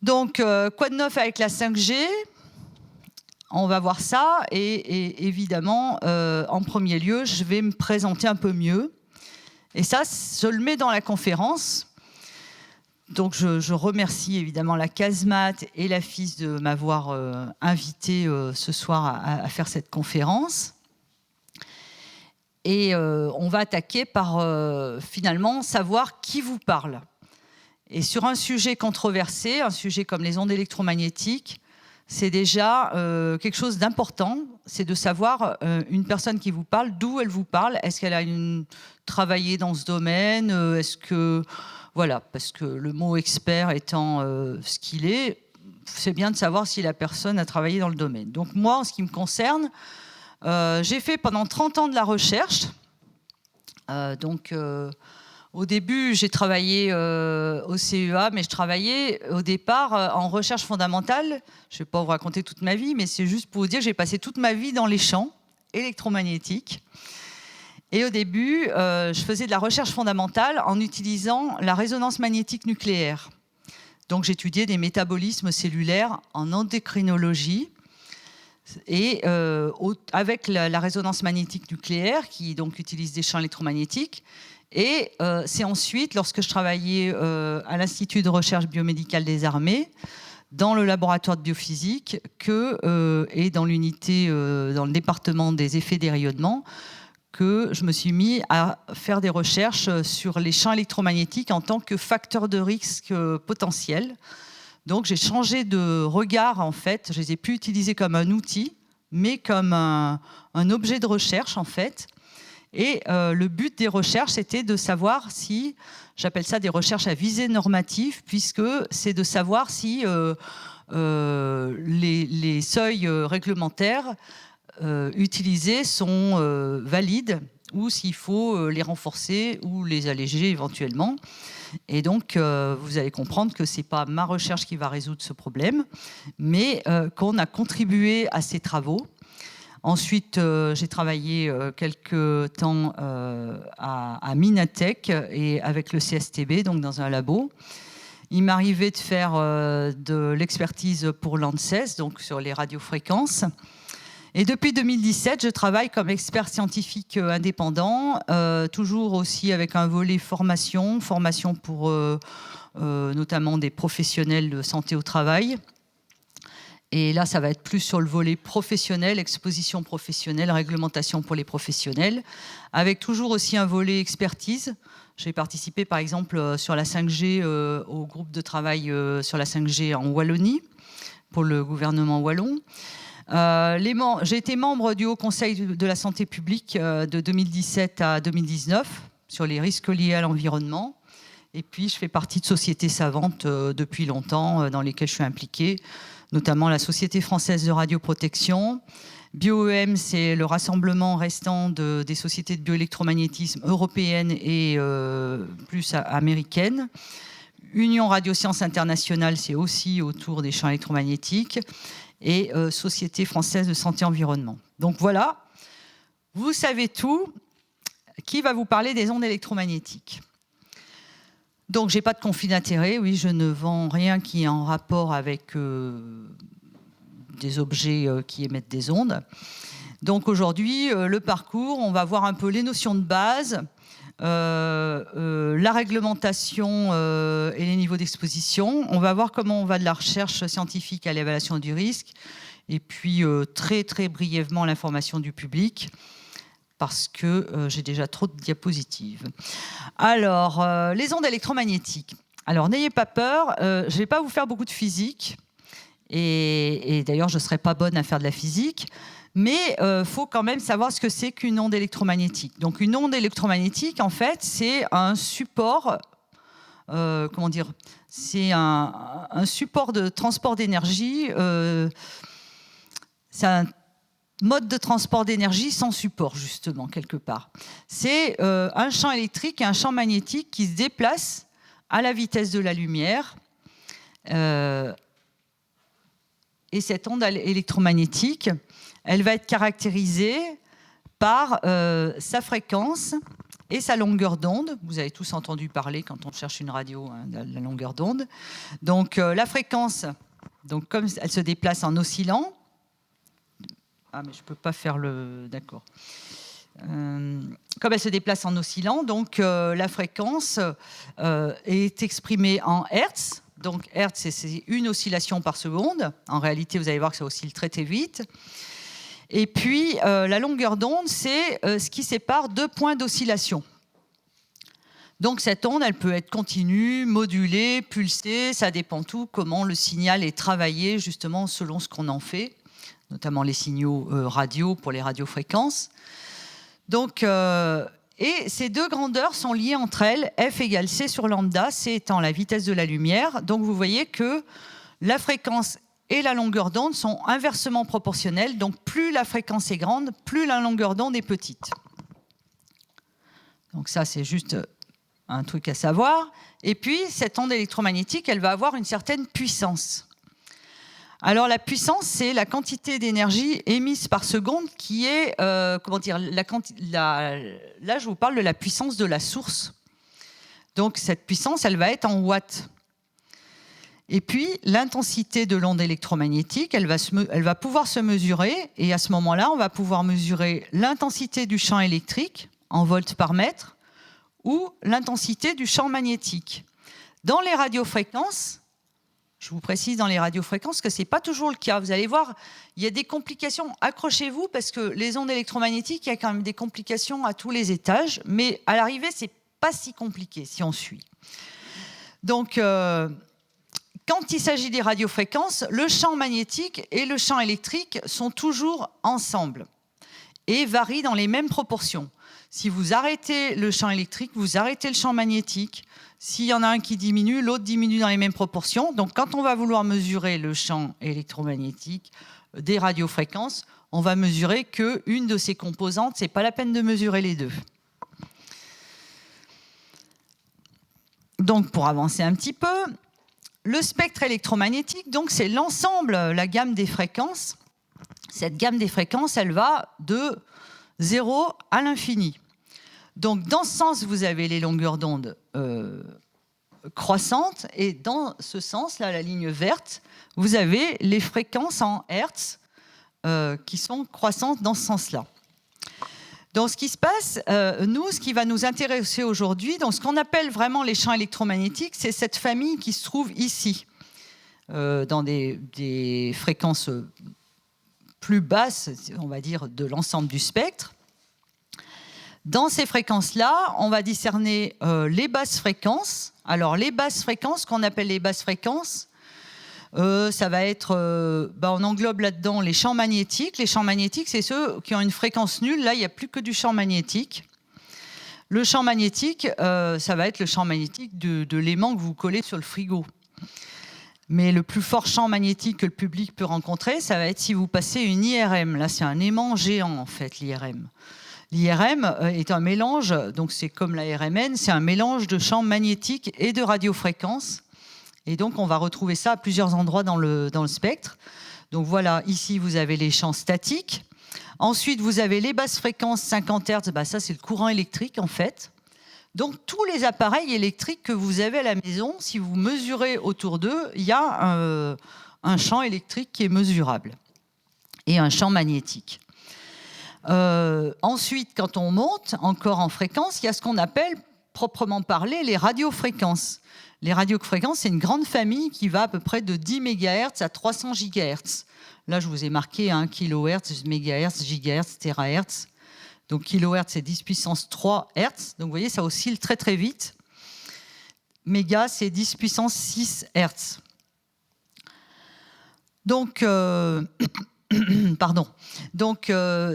Donc, quoi de neuf avec la 5G? On va voir ça. Et évidemment, en premier lieu, je vais me présenter un peu mieux. Et ça, je le mets dans la conférence. Donc, je remercie évidemment la Casemate et la FIS de m'avoir invité ce soir à faire cette conférence. Et on va attaquer par finalement savoir qui vous parle. Et sur un sujet controversé, un sujet comme les ondes électromagnétiques, c'est déjà quelque chose d'important, c'est de savoir une personne qui vous parle, d'où elle vous parle, est-ce qu'elle a travaillé dans ce domaine, est-ce que... Voilà, parce que le mot expert étant ce qu'il est, c'est bien de savoir si la personne a travaillé dans le domaine. Donc moi, en ce qui me concerne, j'ai fait pendant 30 ans de la recherche. Au début, j'ai travaillé au CEA, mais je travaillais au départ en recherche fondamentale. Je ne vais pas vous raconter toute ma vie, mais c'est juste pour vous dire que j'ai passé toute ma vie dans les champs électromagnétiques. Et au début, je faisais de la recherche fondamentale en utilisant la résonance magnétique nucléaire. Donc j'étudiais des métabolismes cellulaires en endocrinologie. Et avec la résonance magnétique nucléaire, qui donc utilise des champs électromagnétiques. Et c'est ensuite, lorsque je travaillais à l'Institut de recherche biomédicale des armées, dans le laboratoire de biophysique, et dans l'unité, dans le département des effets des rayonnements, que je me suis mis à faire des recherches sur les champs électromagnétiques en tant que facteur de risque potentiel. Donc j'ai changé de regard, en fait. Je les ai plus utilisés comme un outil, mais comme un objet de recherche, en fait. Et le but des recherches, c'était de savoir si, j'appelle ça des recherches à visée normative, puisque c'est de savoir si les seuils réglementaires utilisés sont valides, ou s'il faut les renforcer ou les alléger éventuellement. Et donc, vous allez comprendre que ce n'est pas ma recherche qui va résoudre ce problème, mais qu'on a contribué à ces travaux. Ensuite, j'ai travaillé quelques temps à Minatech et avec le CSTB, donc dans un labo. Il m'arrivait de faire de l'expertise pour l'ANSES, donc sur les radiofréquences. Et depuis 2017, je travaille comme expert scientifique indépendant, toujours aussi avec un volet formation pour notamment des professionnels de santé au travail. Et là, ça va être plus sur le volet professionnel, exposition professionnelle, réglementation pour les professionnels, avec toujours aussi un volet expertise. J'ai participé, par exemple, sur la 5G, au groupe de travail sur la 5G en Wallonie, pour le gouvernement wallon. J'ai été membre du Haut Conseil de la santé publique de 2017 à 2019 sur les risques liés à l'environnement. Et puis, je fais partie de sociétés savantes depuis longtemps dans lesquelles je suis impliquée, notamment la Société française de radioprotection. BioEM, c'est le rassemblement restant des sociétés de bioélectromagnétisme européennes et plus américaines. Union Radiosciences Internationale, c'est aussi autour des champs électromagnétiques. Et Société française de santé environnement. Donc voilà, vous savez tout. Qui va vous parler des ondes électromagnétiques? Donc j'ai pas de conflit d'intérêt, oui, je ne vends rien qui est en rapport avec des objets qui émettent des ondes. Donc aujourd'hui, le parcours, on va voir un peu les notions de base, la réglementation et les niveaux d'exposition. On va voir comment on va de la recherche scientifique à l'évaluation du risque. Et puis, très, très brièvement, l'information du public, parce que j'ai déjà trop de diapositives. Alors, les ondes électromagnétiques. Alors, n'ayez pas peur, je ne vais pas vous faire beaucoup de physique. Et d'ailleurs, je ne serai pas bonne à faire de la physique. Mais il faut quand même savoir ce que c'est qu'une onde électromagnétique. Donc une onde électromagnétique, en fait, c'est un support, comment dire, c'est un support de transport d'énergie. C'est un mode de transport d'énergie sans support, justement, quelque part. C'est un champ électrique et un champ magnétique qui se déplacent à la vitesse de la lumière. Et cette onde électromagnétique, elle va être caractérisée par sa fréquence et sa longueur d'onde. Vous avez tous entendu parler quand on cherche une radio, hein, de la longueur d'onde. Donc la fréquence, donc, comme elle se déplace en oscillant, mais je ne peux pas faire le... D'accord. Comme elle se déplace en oscillant, donc la fréquence est exprimée en Hertz. Donc Hertz, c'est une oscillation par seconde. En réalité, vous allez voir que ça oscille très très vite. Et puis la longueur d'onde, c'est ce qui sépare deux points d'oscillation. Donc cette onde, elle peut être continue, modulée, pulsée, ça dépend tout comment le signal est travaillé justement selon ce qu'on en fait, notamment les signaux radio pour les radiofréquences. Donc, et ces deux grandeurs sont liées entre elles, F égale C sur lambda, C étant la vitesse de la lumière. Donc vous voyez que la fréquence et la longueur d'onde sont inversement proportionnelles. Donc plus la fréquence est grande, plus la longueur d'onde est petite. Donc ça, c'est juste un truc à savoir. Et puis, cette onde électromagnétique, elle va avoir une certaine puissance. Alors, la puissance, c'est la quantité d'énergie émise par seconde qui est, comment dire, là, je vous parle de la puissance de la source. Donc, cette puissance, elle va être en watts. Et puis, l'intensité de l'onde électromagnétique, elle va pouvoir se mesurer. Et à ce moment-là, on va pouvoir mesurer l'intensité du champ électrique en volts par mètre ou l'intensité du champ magnétique. Dans les radiofréquences, je vous précise dans les radiofréquences que ce n'est pas toujours le cas. Vous allez voir, il y a des complications. Accrochez-vous parce que les ondes électromagnétiques, il y a quand même des complications à tous les étages. Mais à l'arrivée, ce n'est pas si compliqué si on suit. Donc, quand il s'agit des radiofréquences, le champ magnétique et le champ électrique sont toujours ensemble et varient dans les mêmes proportions. Si vous arrêtez le champ électrique, vous arrêtez le champ magnétique. S'il y en a un qui diminue, l'autre diminue dans les mêmes proportions. Donc, quand on va vouloir mesurer le champ électromagnétique des radiofréquences, on va mesurer qu'une de ces composantes. Ce n'est pas la peine de mesurer les deux. Donc, pour avancer un petit peu, le spectre électromagnétique, donc, c'est l'ensemble, la gamme des fréquences. Cette gamme des fréquences, elle va de 0 à l'infini. Donc, dans ce sens, vous avez les longueurs d'onde croissantes, et dans ce sens, là, la ligne verte, vous avez les fréquences en Hertz qui sont croissantes dans ce sens-là. Donc, ce qui se passe, nous, ce qui va nous intéresser aujourd'hui, donc ce qu'on appelle vraiment les champs électromagnétiques, c'est cette famille qui se trouve ici, dans des fréquences plus basses, on va dire, de l'ensemble du spectre. Dans ces fréquences-là, on va discerner les basses fréquences. Alors, les basses fréquences, qu'on appelle les basses fréquences, ça va être, on englobe là-dedans les champs magnétiques. Les champs magnétiques, c'est ceux qui ont une fréquence nulle. Là, il n'y a plus que du champ magnétique. Le champ magnétique, ça va être le champ magnétique de l'aimant que vous collez sur le frigo. Mais le plus fort champ magnétique que le public peut rencontrer, ça va être si vous passez une IRM. Là, c'est un aimant géant, en fait, l'IRM. L'IRM est un mélange, donc c'est comme la RMN, c'est un mélange de champs magnétiques et de radiofréquences. Et donc, on va retrouver ça à plusieurs endroits dans le spectre. Donc voilà, ici, vous avez les champs statiques. Ensuite, vous avez les basses fréquences, 50 Hz, ça, c'est le courant électrique, en fait. Donc, tous les appareils électriques que vous avez à la maison, si vous mesurez autour d'eux, il y a un champ électrique qui est mesurable et un champ magnétique. Ensuite, quand on monte encore en fréquence, il y a ce qu'on appelle, proprement parlé, les radiofréquences. Les radiofréquences, c'est une grande famille qui va à peu près de 10 MHz à 300 GHz. Là, je vous ai marqué kHz, MHz, GHz, THz. Donc, kHz, c'est 10 puissance 3 Hz. Donc, vous voyez, ça oscille très, très vite. Méga, c'est 10 puissance 6 Hz. Donc,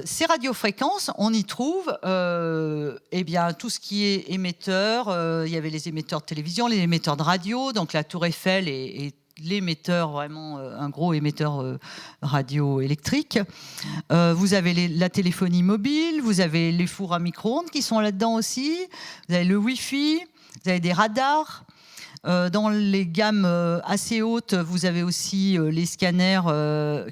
ces radiofréquences, on y trouve tout ce qui est émetteur. Il y avait les émetteurs de télévision, les émetteurs de radio. Donc la Tour Eiffel est l'émetteur, vraiment un gros émetteur radioélectrique. Vous avez la téléphonie mobile, vous avez les fours à micro-ondes qui sont là-dedans aussi. Vous avez le Wi-Fi, vous avez des radars. Dans les gammes assez hautes, vous avez aussi les scanners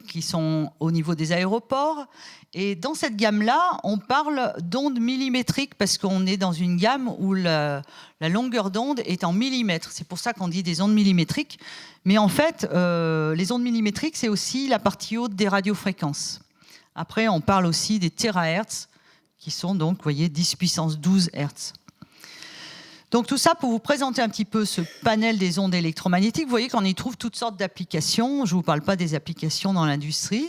qui sont au niveau des aéroports. Et dans cette gamme-là, on parle d'ondes millimétriques parce qu'on est dans une gamme où la longueur d'onde est en millimètres. C'est pour ça qu'on dit des ondes millimétriques. Mais en fait, les ondes millimétriques, c'est aussi la partie haute des radiofréquences. Après, on parle aussi des térahertz, qui sont donc, vous voyez, 10 puissance 12 Hertz. Donc tout ça pour vous présenter un petit peu ce panel des ondes électromagnétiques. Vous voyez qu'on y trouve toutes sortes d'applications. Je ne vous parle pas des applications dans l'industrie.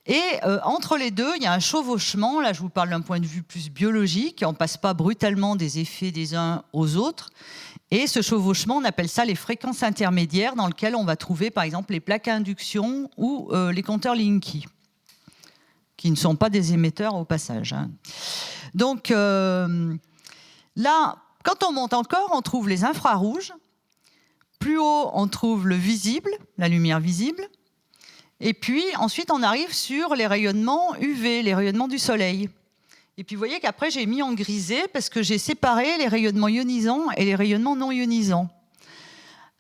Et entre les deux, il y a un chevauchement. Là, je vous parle d'un point de vue plus biologique. On ne passe pas brutalement des effets des uns aux autres. Et ce chevauchement, on appelle ça les fréquences intermédiaires, dans lesquelles on va trouver, par exemple, les plaques à induction ou les compteurs Linky, qui ne sont pas des émetteurs au passage. Donc là, quand on monte encore, on trouve les infrarouges. Plus haut, on trouve le visible, la lumière visible. Et puis, ensuite, on arrive sur les rayonnements UV, les rayonnements du soleil. Et puis, vous voyez qu'après, j'ai mis en grisé parce que j'ai séparé les rayonnements ionisants et les rayonnements non ionisants.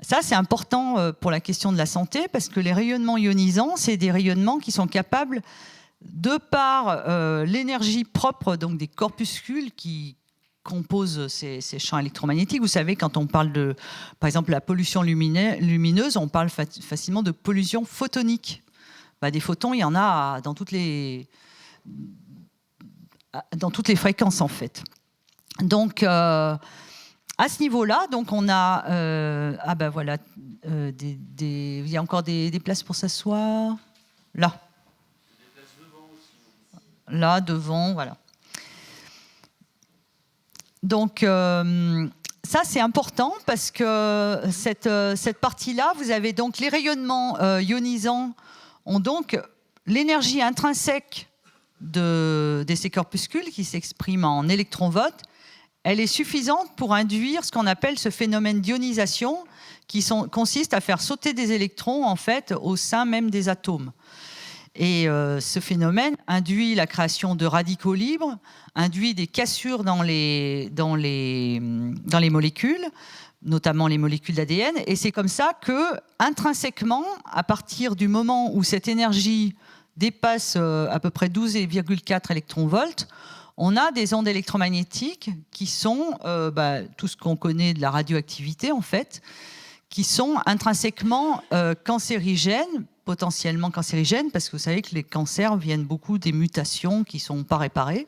Ça, c'est important pour la question de la santé parce que les rayonnements ionisants, c'est des rayonnements qui sont capables, de par l'énergie propre donc des corpuscules qui composent ces champs électromagnétiques. Vous savez, quand on parle de, par exemple, la pollution lumineuse, on parle facilement de pollution photonique. Des photons, il y en a dans toutes les fréquences, en fait. Donc, à ce niveau-là, donc on a... voilà, il y a encore des places pour s'asseoir. Là. Là, devant, voilà. Donc, ça, c'est important parce que cette partie-là, vous avez donc les rayonnements ionisants ont donc l'énergie intrinsèque de ces corpuscules qui s'expriment en électronvolts. Elle est suffisante pour induire ce qu'on appelle ce phénomène d'ionisation qui consiste à faire sauter des électrons en fait au sein même des atomes. Et ce phénomène induit la création de radicaux libres, induit des cassures dans les molécules, notamment les molécules d'ADN. Et c'est comme ça que, intrinsèquement, à partir du moment où cette énergie dépasse à peu près 12,4 électronvolts, on a des ondes électromagnétiques qui sont tout ce qu'on connaît de la radioactivité, en fait, qui sont intrinsèquement cancérigènes, potentiellement cancérigènes, parce que vous savez que les cancers viennent beaucoup des mutations qui ne sont pas réparées.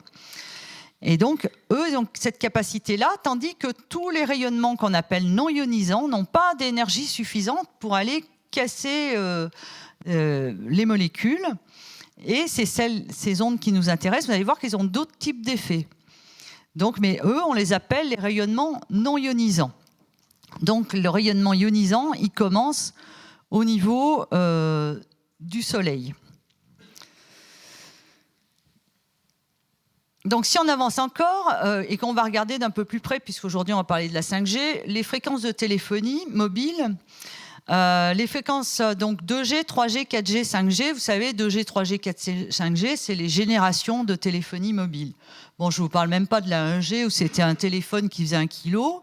Et donc, eux ont cette capacité-là, tandis que tous les rayonnements qu'on appelle non ionisants n'ont pas d'énergie suffisante pour aller casser les molécules. Et c'est ces ondes qui nous intéressent. Vous allez voir qu'ils ont d'autres types d'effets. Donc, mais eux, on les appelle les rayonnements non ionisants. Donc, le rayonnement ionisant, il commence au niveau du Soleil. Donc, si on avance encore et qu'on va regarder d'un peu plus près, puisqu'aujourd'hui on va parler de la 5G, les fréquences de téléphonie mobile, les fréquences donc 2G, 3G, 4G, 5G, vous savez, 2G, 3G, 4G, 5G, c'est les générations de téléphonie mobile. Bon, je ne vous parle même pas de la 1G où c'était un téléphone qui faisait 1 kilo.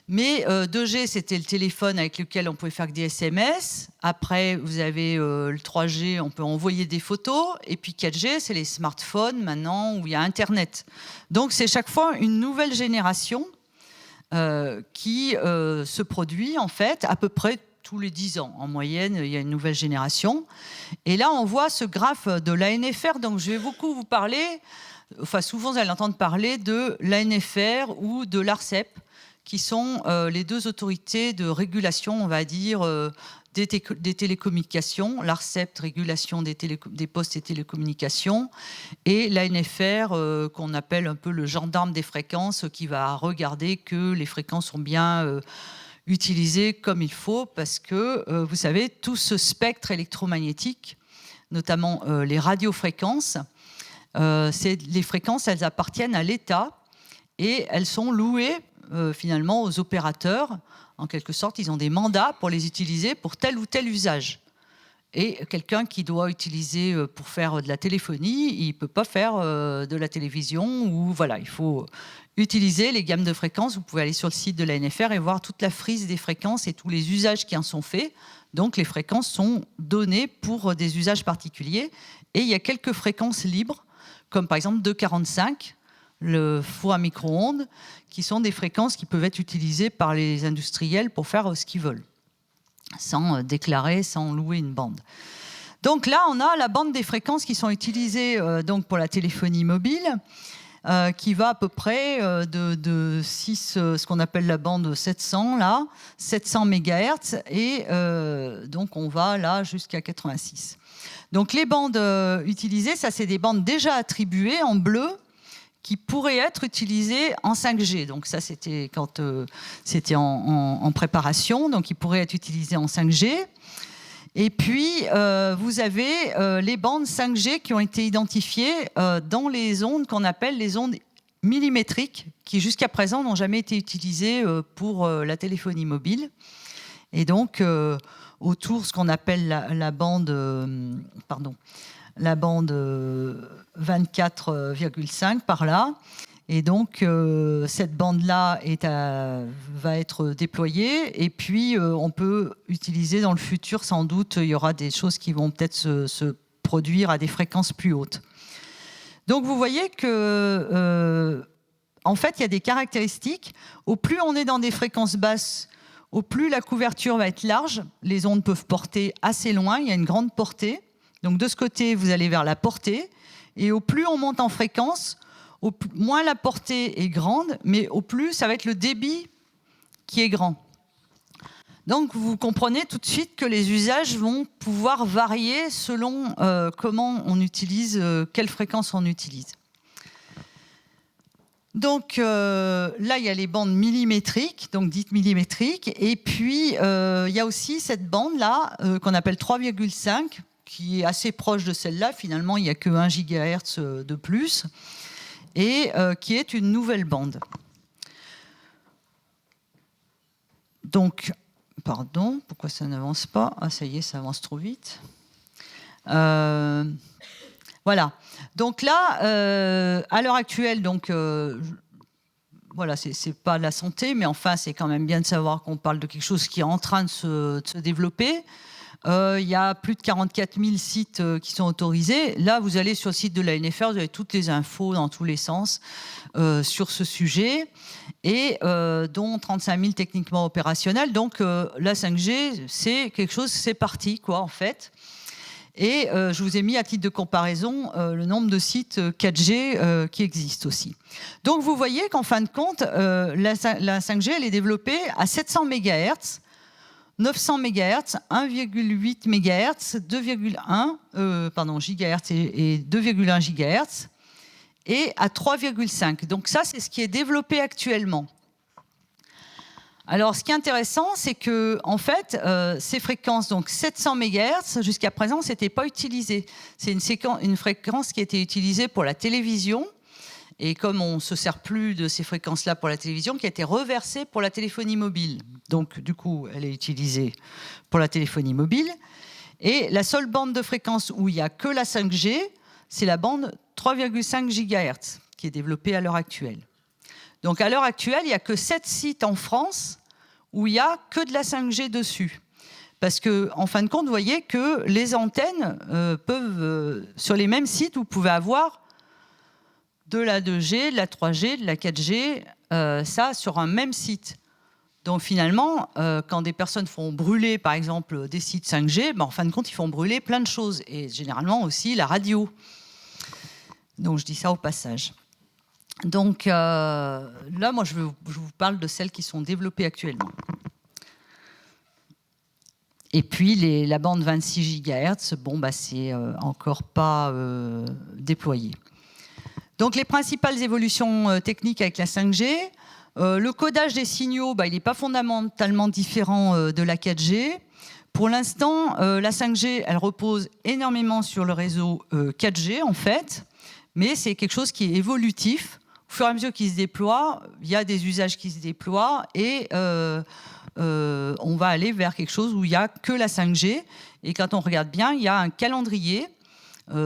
Mais 2G, c'était le téléphone avec lequel on pouvait faire que des SMS. Après, vous avez le 3G, on peut envoyer des photos. Et puis 4G, c'est les smartphones maintenant où il y a Internet. Donc, c'est chaque fois une nouvelle génération qui se produit, en fait, à peu près tous les 10 ans. En moyenne, il y a une nouvelle génération. Et là, on voit ce graphe de l'ANFR. Donc, je vais beaucoup vous parler, enfin, souvent, vous allez entendre parler de l'ANFR ou de l'ARCEP, qui sont les deux autorités de régulation, on va dire, des télécommunications, l'ARCEP, régulation des postes et télécommunications, et l'ANFR, qu'on appelle un peu le gendarme des fréquences, qui va regarder que les fréquences sont bien utilisées comme il faut, parce que, vous savez, tout ce spectre électromagnétique, notamment les radiofréquences, les fréquences, elles appartiennent à l'État, et elles sont louées finalement aux opérateurs. En quelque sorte, ils ont des mandats pour les utiliser pour tel ou tel usage. Et quelqu'un qui doit utiliser pour faire de la téléphonie, il ne peut pas faire de la télévision. Ou voilà, il faut utiliser les gammes de fréquences. Vous pouvez aller sur le site de l'ANFR et voir toute la frise des fréquences et tous les usages qui en sont faits. Donc les fréquences sont données pour des usages particuliers. Et il y a quelques fréquences libres, comme par exemple 245, le four à micro-ondes, qui sont des fréquences qui peuvent être utilisées par les industriels pour faire ce qu'ils veulent, sans déclarer, sans louer une bande. Donc là, on a la bande des fréquences qui sont utilisées donc pour la téléphonie mobile, qui va à peu près de 6, ce qu'on appelle la bande 700, là, 700 MHz, et donc on va là jusqu'à 86. Donc les bandes utilisées, ça c'est des bandes déjà attribuées en bleu, qui pourraient être utilisées en 5G. Donc ça, c'était quand c'était en préparation, donc ils pourraient être utilisés en 5G. Et puis, vous avez les bandes 5G qui ont été identifiées dans les ondes qu'on appelle les ondes millimétriques, qui jusqu'à présent n'ont jamais été utilisées pour la téléphonie mobile. Et donc, autour, ce qu'on appelle la bande... la bande 24,5 par là. Et donc, cette bande-là va être déployée. Et puis, on peut utiliser dans le futur, sans doute, il y aura des choses qui vont peut-être se produire à des fréquences plus hautes. Donc, vous voyez que, en fait, il y a des caractéristiques. Au plus on est dans des fréquences basses, au plus la couverture va être large. Les ondes peuvent porter assez loin. Il y a une grande portée. Donc de ce côté, vous allez vers la portée, et au plus on monte en fréquence, au moins la portée est grande, mais au plus ça va être le débit qui est grand. Donc vous comprenez tout de suite que les usages vont pouvoir varier selon comment on utilise, quelle fréquence on utilise. Donc là, il y a les bandes millimétriques, donc dites millimétriques, et puis il y a aussi cette bande-là qu'on appelle 3,5, qui est assez proche de celle-là. Finalement, il n'y a que 1 GHz de plus, et qui est une nouvelle bande. Donc, pardon, pourquoi ça n'avance pas? Ah, ça y est, ça avance trop vite. Voilà. Donc là, à l'heure actuelle, donc, voilà, c'est pas la santé, mais enfin, c'est quand même bien de savoir qu'on parle de quelque chose qui est en train de se développer. Il y a plus de 44 000 sites qui sont autorisés. Là, vous allez sur le site de l'ANFR, vous avez toutes les infos dans tous les sens sur ce sujet, et dont 35 000 techniquement opérationnels. Donc, la 5G, c'est quelque chose, c'est parti, quoi, en fait. Et je vous ai mis à titre de comparaison le nombre de sites 4G qui existent aussi. Donc, vous voyez qu'en fin de compte, la 5G, elle est développée à 700 MHz, 900 MHz, 1,8 MHz, 2,1 GHz et 2,1 GHz, et à 3,5. Donc ça, c'est ce qui est développé actuellement. Alors, ce qui est intéressant, c'est que, en fait, ces fréquences, donc 700 MHz, jusqu'à présent, c'était pas utilisé. C'est une fréquence qui a été utilisée pour la télévision. Et comme on ne se sert plus de ces fréquences-là pour la télévision, qui a été reversée pour la téléphonie mobile. Donc, du coup, elle est utilisée pour la téléphonie mobile. Et la seule bande de fréquence où il n'y a que la 5G, c'est la bande 3,5 GHz, qui est développée à l'heure actuelle. Donc, à l'heure actuelle, il n'y a que 7 sites en France où il n'y a que de la 5G dessus. Parce qu'en fin de compte, vous voyez que les antennes peuvent, sur les mêmes sites, vous pouvez avoir de la 2G, de la 3G, de la 4G, ça sur un même site. Donc finalement, quand des personnes font brûler, par exemple, des sites 5G, en fin de compte, ils font brûler plein de choses. Et généralement aussi la radio. Donc je dis ça au passage. Donc là, moi, je vous parle de celles qui sont développées actuellement. Et puis la bande 26 GHz, c'est encore pas déployé. Donc les principales évolutions techniques avec la 5G, le codage des signaux, il n'est pas fondamentalement différent de la 4G. Pour l'instant, la 5G, elle repose énormément sur le réseau 4G, en fait, mais c'est quelque chose qui est évolutif. Au fur et à mesure qu'il se déploie, il y a des usages qui se déploient, et on va aller vers quelque chose où il n'y a que la 5G. Et quand on regarde bien, il y a un calendrier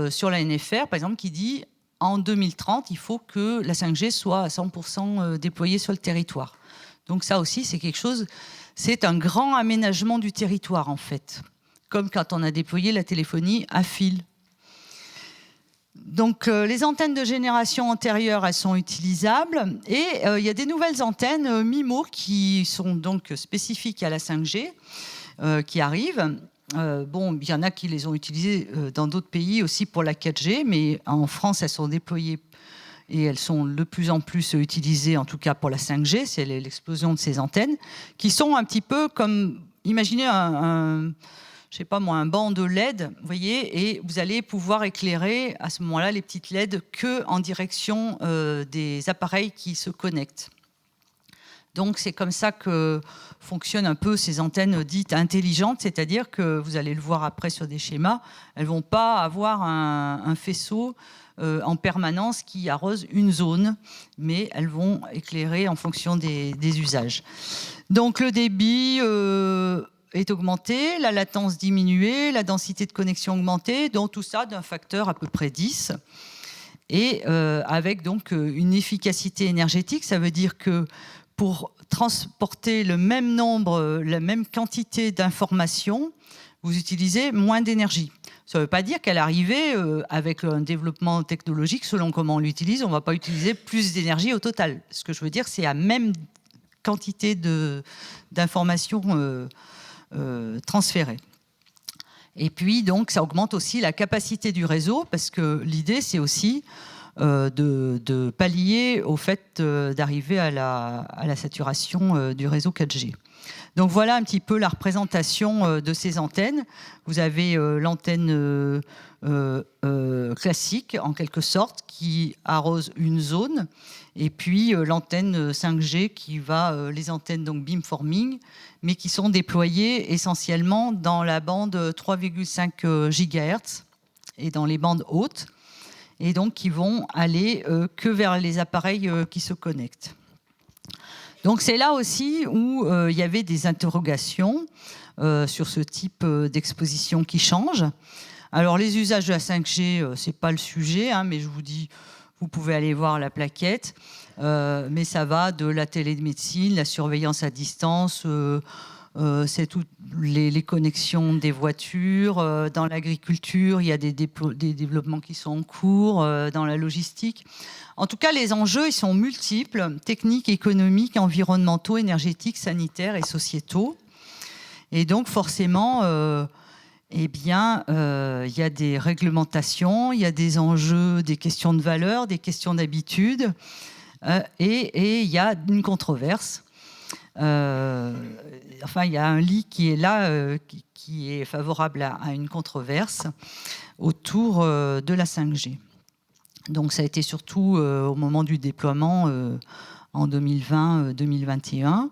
sur la NFR, par exemple, qui dit en 2030, il faut que la 5G soit à 100% déployée sur le territoire. Donc ça aussi, c'est quelque chose, c'est un grand aménagement du territoire, en fait, comme quand on a déployé la téléphonie à fil. Donc les antennes de génération antérieure, elles sont utilisables, et il y a des nouvelles antennes MIMO qui sont donc spécifiques à la 5G qui arrivent. Bon, il y en a qui les ont utilisées dans d'autres pays aussi pour la 4G, mais en France, elles sont déployées et elles sont de plus en plus utilisées, en tout cas pour la 5G, c'est l'explosion de ces antennes, qui sont un petit peu comme, imaginez je sais pas moi, un banc de LED, vous voyez, et vous allez pouvoir éclairer à ce moment-là les petites LED que en direction des appareils qui se connectent. Donc c'est comme ça que fonctionnent un peu ces antennes dites intelligentes, c'est-à-dire que vous allez le voir après sur des schémas, elles ne vont pas avoir un faisceau en permanence qui arrose une zone, mais elles vont éclairer en fonction des usages. Donc le débit est augmenté, la latence diminuée, la densité de connexion augmentée, donc tout ça d'un facteur à peu près 10. Et avec donc une efficacité énergétique, ça veut dire que pour transporter le même nombre, la même quantité d'informations, vous utilisez moins d'énergie. Ça ne veut pas dire qu'à l'arrivée, avec un développement technologique, selon comment on l'utilise, on ne va pas utiliser plus d'énergie au total. Ce que je veux dire, c'est la même quantité d'informations transférées. Et puis, donc, ça augmente aussi la capacité du réseau, parce que l'idée, c'est aussi de pallier au fait d'arriver à la saturation du réseau 4G. Donc voilà un petit peu la représentation de ces antennes. Vous avez l'antenne classique, en quelque sorte, qui arrose une zone, et puis l'antenne 5G qui va, les antennes donc beamforming, mais qui sont déployées essentiellement dans la bande 3,5 GHz et dans les bandes hautes, et donc qui vont aller que vers les appareils qui se connectent. Donc c'est là aussi où il y avait des interrogations sur ce type d'exposition qui change. Alors les usages de la 5G, c'est pas le sujet, hein, mais je vous dis, vous pouvez aller voir la plaquette, mais ça va de la télémédecine, la surveillance à distance, c'est toutes les connexions des voitures. Dans l'agriculture, il y a des développements qui sont en cours, dans la logistique. En tout cas, les enjeux, ils sont multiples, techniques, économiques, environnementaux, énergétiques, sanitaires et sociétaux. Et donc, forcément, il y a des réglementations, il y a des enjeux, des questions de valeur, des questions d'habitude, et il y a une controverse. Il y a un lit qui est là, qui est favorable à une controverse autour de la 5G. Donc ça a été surtout au moment du déploiement en 2020-2021,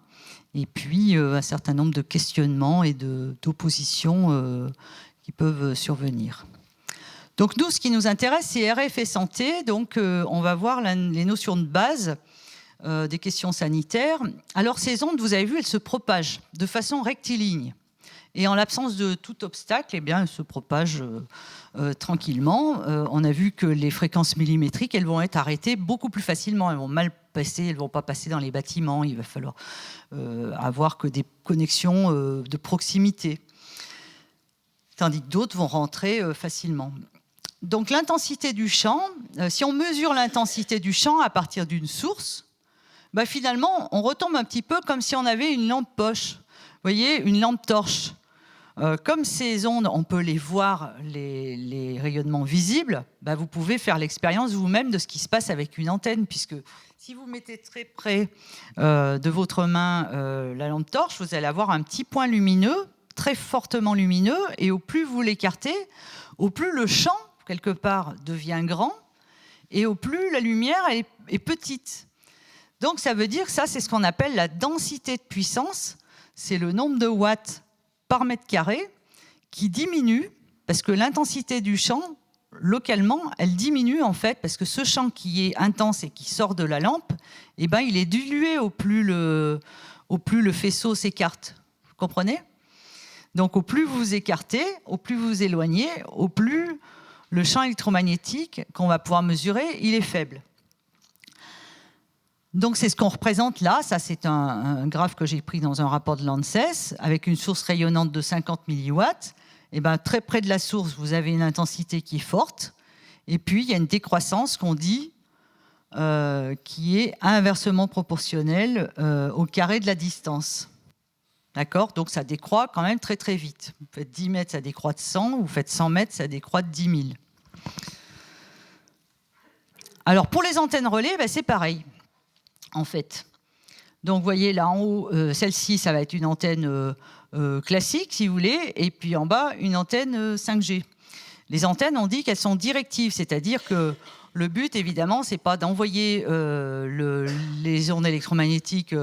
et puis un certain nombre de questionnements et d'oppositions qui peuvent survenir. Donc nous, ce qui nous intéresse, c'est RF et santé. Donc on va voir les notions de base des questions sanitaires. Alors ces ondes, vous avez vu, elles se propagent de façon rectiligne. Et en l'absence de tout obstacle, eh bien, elles se propagent tranquillement. On a vu que les fréquences millimétriques, elles vont être arrêtées beaucoup plus facilement. Elles vont mal passer, elles ne vont pas passer dans les bâtiments. Il va falloir avoir que des connexions de proximité. Tandis que d'autres vont rentrer facilement. Donc l'intensité du champ, si on mesure l'intensité du champ à partir d'une source, finalement, on retombe un petit peu comme si on avait une lampe poche. Vous voyez, une lampe torche. Comme ces ondes, on peut les voir, les rayonnements visibles, vous pouvez faire l'expérience vous-même de ce qui se passe avec une antenne, puisque si vous mettez très près de votre main la lampe torche, vous allez avoir un petit point lumineux, très fortement lumineux, et au plus vous l'écartez, au plus le champ, quelque part, devient grand, et au plus la lumière est petite. Donc ça veut dire, ça c'est ce qu'on appelle la densité de puissance, c'est le nombre de watts par mètre carré qui diminue, parce que l'intensité du champ, localement, elle diminue en fait, parce que ce champ qui est intense et qui sort de la lampe, il est dilué au plus au plus le faisceau s'écarte. Vous comprenez? Donc, au plus vous vous écartez, au plus vous vous éloignez, au plus le champ électromagnétique qu'on va pouvoir mesurer, il est faible. Donc, c'est ce qu'on représente là. Ça, c'est un graphe que j'ai pris dans un rapport de l'ANSES avec une source rayonnante de 50 milliwatts. Et ben, très près de la source, vous avez une intensité qui est forte. Et puis, il y a une décroissance qu'on dit qui est inversement proportionnelle au carré de la distance. D'accord? Donc, ça décroît quand même très, très vite. Vous faites 10 mètres, ça décroît de 100. Vous faites 100 mètres, ça décroît de 10 000. Alors, pour les antennes relais, ben, c'est pareil. En fait. Donc, vous voyez, là en haut, celle-ci, ça va être une antenne classique, si vous voulez, et puis en bas, une antenne 5G. Les antennes, on dit qu'elles sont directives, c'est-à-dire que le but, évidemment, c'est pas d'envoyer les ondes électromagnétiques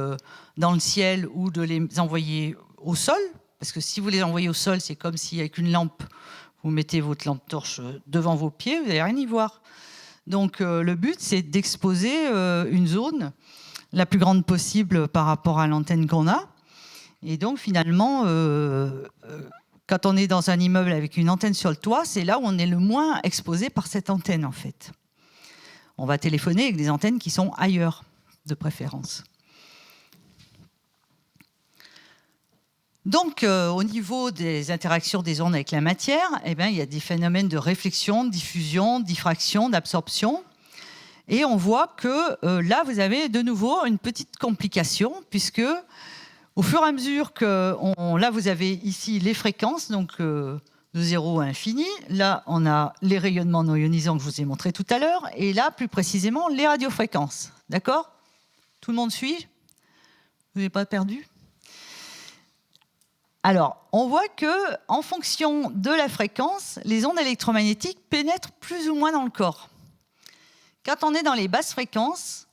dans le ciel ou de les envoyer au sol, parce que si vous les envoyez au sol, c'est comme si, avec une lampe, vous mettez votre lampe torche devant vos pieds, vous n'allez rien y voir. Donc, le but, c'est d'exposer une zone la plus grande possible par rapport à l'antenne qu'on a. Et donc, finalement, quand on est dans un immeuble avec une antenne sur le toit, c'est là où on est le moins exposé par cette antenne, en fait. On va téléphoner avec des antennes qui sont ailleurs, de préférence. Donc, au niveau des interactions des ondes avec la matière, eh bien, il y a des phénomènes de réflexion, de diffusion, de diffraction, d'absorption. Et on voit que là, vous avez de nouveau une petite complication, puisque au fur et à mesure que... là, vous avez ici les fréquences, donc de 0 à infini. Là, on a les rayonnements non ionisants que je vous ai montrés tout à l'heure. Et là, plus précisément, les radiofréquences. D'accord? Tout le monde suit? Vous n'avez pas perdu? Alors, on voit qu'en fonction de la fréquence, les ondes électromagnétiques pénètrent plus ou moins dans le corps. Quand on est dans les basses fréquences,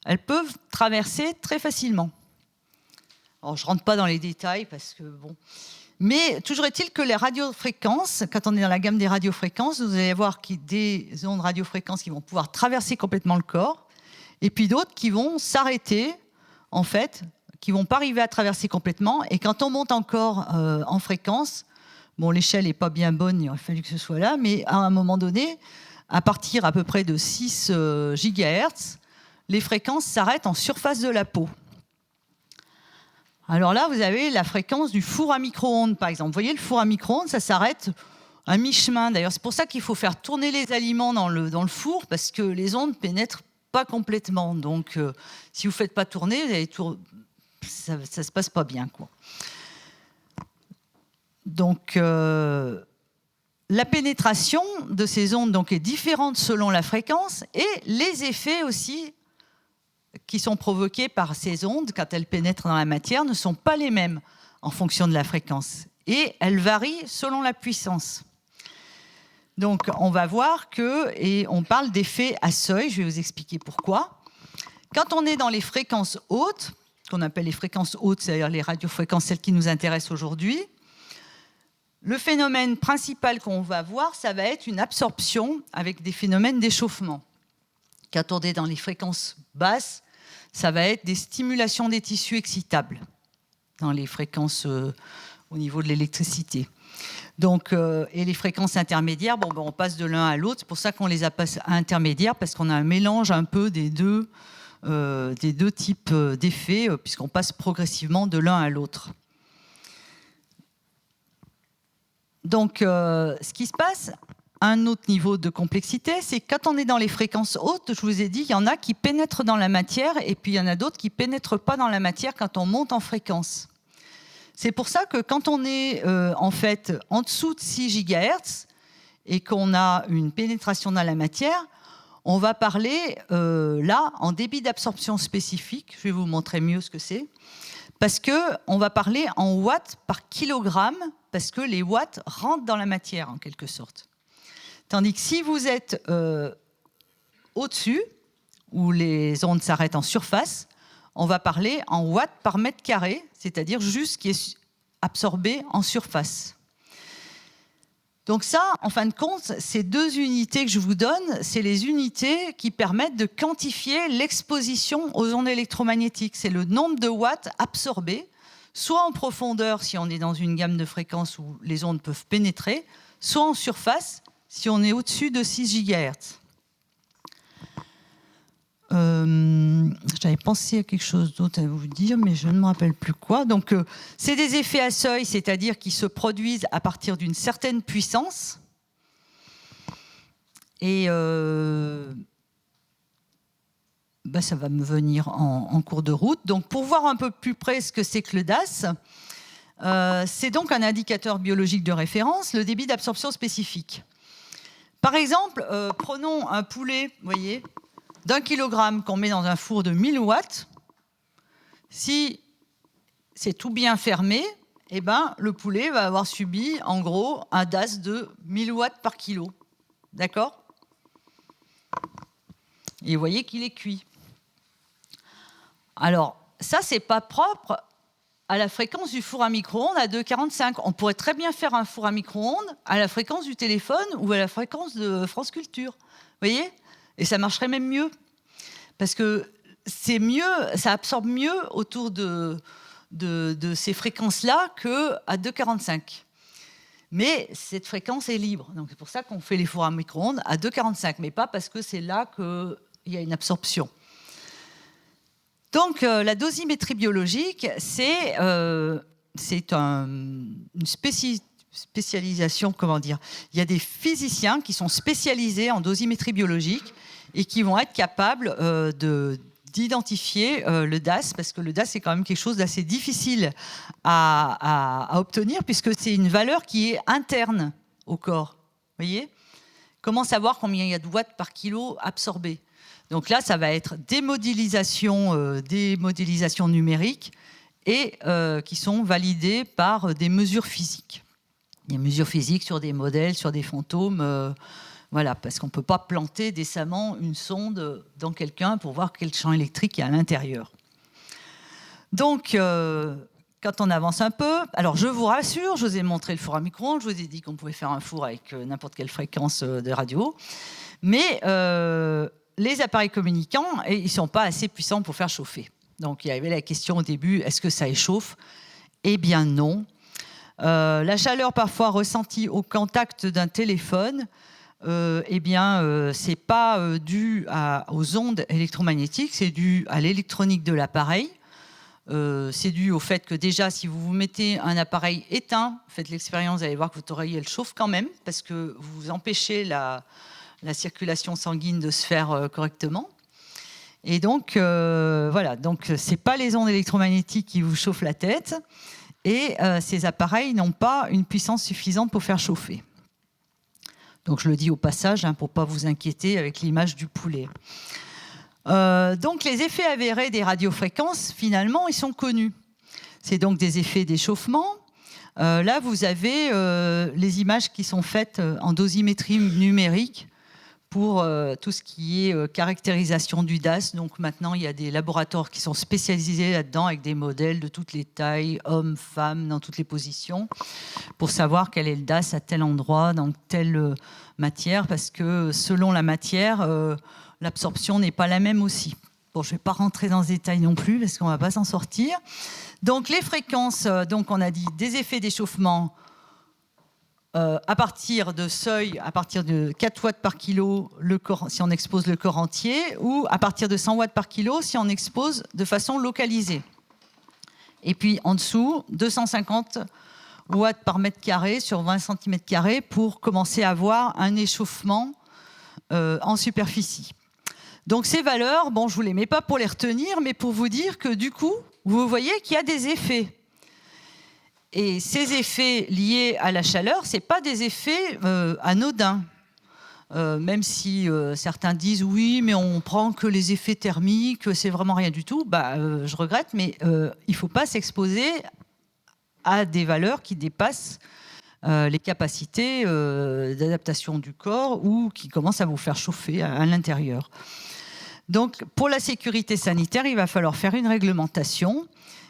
elles peuvent traverser très facilement. Alors, je ne rentre pas dans les détails parce que bon. Mais toujours est-il que les radiofréquences, quand on est dans la gamme des radiofréquences, vous allez avoir des ondes radiofréquences qui vont pouvoir traverser complètement le corps, et puis d'autres qui vont s'arrêter, en fait, qui ne vont pas arriver à traverser complètement. Et quand on monte encore en fréquence, bon, l'échelle n'est pas bien bonne, il aurait fallu que ce soit là, mais à un moment donné, à partir à peu près de 6 GHz, les fréquences s'arrêtent en surface de la peau. Alors là, vous avez la fréquence du four à micro-ondes, par exemple. Vous voyez, le four à micro-ondes, ça s'arrête à mi-chemin. D'ailleurs, c'est pour ça qu'il faut faire tourner les aliments dans le four, parce que les ondes ne pénètrent pas complètement. Donc, si vous ne faites pas tourner, vous allez ça ne se passe pas bien, quoi. Donc... la pénétration de ces ondes donc, est différente selon la fréquence et les effets aussi qui sont provoqués par ces ondes quand elles pénètrent dans la matière ne sont pas les mêmes en fonction de la fréquence et elles varient selon la puissance. Donc on va voir et on parle d'effets à seuil, je vais vous expliquer pourquoi. Quand on est dans les fréquences hautes, qu'on appelle les fréquences hautes, c'est-à-dire les radiofréquences, celles qui nous intéressent aujourd'hui, le phénomène principal qu'on va voir, ça va être une absorption avec des phénomènes d'échauffement. Quand on est dans les fréquences basses, ça va être des stimulations des tissus excitables dans les fréquences au niveau de l'électricité. Donc, et les fréquences intermédiaires, bon, ben, on passe de l'un à l'autre. C'est pour ça qu'on les appelle intermédiaires, parce qu'on a un mélange un peu des deux types d'effets, puisqu'on passe progressivement de l'un à l'autre. Donc, ce qui se passe à un autre niveau de complexité, c'est que quand on est dans les fréquences hautes, je vous ai dit, il y en a qui pénètrent dans la matière et puis il y en a d'autres qui ne pénètrent pas dans la matière quand on monte en fréquence. C'est pour ça que quand on est en fait en dessous de 6 GHz et qu'on a une pénétration dans la matière, on va parler là en débit d'absorption spécifique. Je vais vous montrer mieux ce que c'est. Parce qu'on va parler en watts par kilogramme, parce que les watts rentrent dans la matière, en quelque sorte. Tandis que si vous êtes au-dessus, où les ondes s'arrêtent en surface, on va parler en watts par mètre carré, c'est-à-dire juste ce qui est absorbé en surface. Donc ça, en fin de compte, ces 2 unités que je vous donne, c'est les unités qui permettent de quantifier l'exposition aux ondes électromagnétiques. C'est le nombre de watts absorbés, soit en profondeur si on est dans une gamme de fréquences où les ondes peuvent pénétrer, soit en surface si on est au-dessus de 6 GHz. J'avais pensé à quelque chose d'autre à vous dire, mais je ne me rappelle plus quoi. Donc, c'est des effets à seuil, c'est-à-dire qui se produisent à partir d'une certaine puissance. Et ça va me venir en cours de route. Donc, pour voir un peu plus près ce que c'est que le DAS, c'est donc un indicateur biologique de référence, le débit d'absorption spécifique. Par exemple, prenons un poulet, vous voyez, d'1 kilogramme qu'on met dans un four de 1000 watts. Si c'est tout bien fermé, eh ben, le poulet va avoir subi, en gros, un DAS de 1000 watts par kilo. D'accord ? Et vous voyez qu'il est cuit. Alors, ça, c'est pas propre à la fréquence du four à micro-ondes à 2,45. On pourrait très bien faire un four à micro-ondes à la fréquence du téléphone ou à la fréquence de France Culture. Vous voyez ? Et ça marcherait même mieux. Parce que c'est mieux, ça absorbe mieux autour de ces fréquences-là qu'à 2,45. Mais cette fréquence est libre. Donc c'est pour ça qu'on fait les fours à micro-ondes à 2,45, mais pas parce que c'est là qu'il y a une absorption. Donc la dosimétrie biologique, c'est une spécialisation, comment dire. Il y a des physiciens qui sont spécialisés en dosimétrie biologique et qui vont être capables d'identifier le DAS, parce que le DAS, c'est quand même quelque chose d'assez difficile à obtenir, puisque c'est une valeur qui est interne au corps. Vous voyez ? Comment savoir combien il y a de watts par kilo absorbés ? Donc là, ça va être des modélisations numériques et qui sont validées par des mesures physiques. Des mesures physiques sur des modèles, sur des fantômes, voilà, parce qu'on ne peut pas planter décemment une sonde dans quelqu'un pour voir quel champ électrique il y a à l'intérieur. Donc, quand on avance un peu, alors je vous rassure, je vous ai montré le four à micro-ondes, je vous ai dit qu'on pouvait faire un four avec n'importe quelle fréquence de radio, mais les appareils communicants, ils ne sont pas assez puissants pour faire chauffer. Donc il y avait la question au début, est-ce que ça échauffe ? Eh bien non. La chaleur parfois ressentie au contact d'un téléphone, c'est pas dû aux ondes électromagnétiques, c'est dû à l'électronique de l'appareil. C'est dû au fait que déjà, si vous vous mettez un appareil éteint, faites l'expérience, vous allez voir que votre oreille elle chauffe quand même, parce que vous empêchez la circulation sanguine de se faire correctement. Et donc, voilà, donc c'est pas les ondes électromagnétiques qui vous chauffent la tête, et ces appareils n'ont pas une puissance suffisante pour faire chauffer. Donc je le dis au passage, pour ne pas vous inquiéter avec l'image du poulet. Donc les effets avérés des radiofréquences, finalement, ils sont connus. C'est donc des effets d'échauffement. Là, vous avez les images qui sont faites en dosimétrie numérique pour tout ce qui est caractérisation du DAS. Donc maintenant, il y a des laboratoires qui sont spécialisés là-dedans avec des modèles de toutes les tailles, hommes, femmes, dans toutes les positions, pour savoir quel est le DAS à tel endroit, dans telle matière, parce que selon la matière, l'absorption n'est pas la même aussi. Bon, je ne vais pas rentrer dans ce détail non plus, parce qu'on ne va pas s'en sortir. Donc les fréquences, donc on a dit des effets d'échauffement, à partir de seuil, à partir de 4 watts par kilo si on expose le corps entier, ou à partir de 100 watts par kilo si on expose de façon localisée. Et puis en dessous, 250 watts par mètre carré sur 20 cm² pour commencer à avoir un échauffement en superficie. Donc ces valeurs, bon, je ne vous les mets pas pour les retenir, mais pour vous dire que du coup, vous voyez qu'il y a des effets. Et ces effets liés à la chaleur, ce n'est pas des effets anodins. Même si certains disent oui, mais on prend que les effets thermiques, c'est vraiment rien du tout. Je regrette, mais il ne faut pas s'exposer à des valeurs qui dépassent les capacités d'adaptation du corps ou qui commencent à vous faire chauffer à l'intérieur. Donc, pour la sécurité sanitaire, il va falloir faire une réglementation.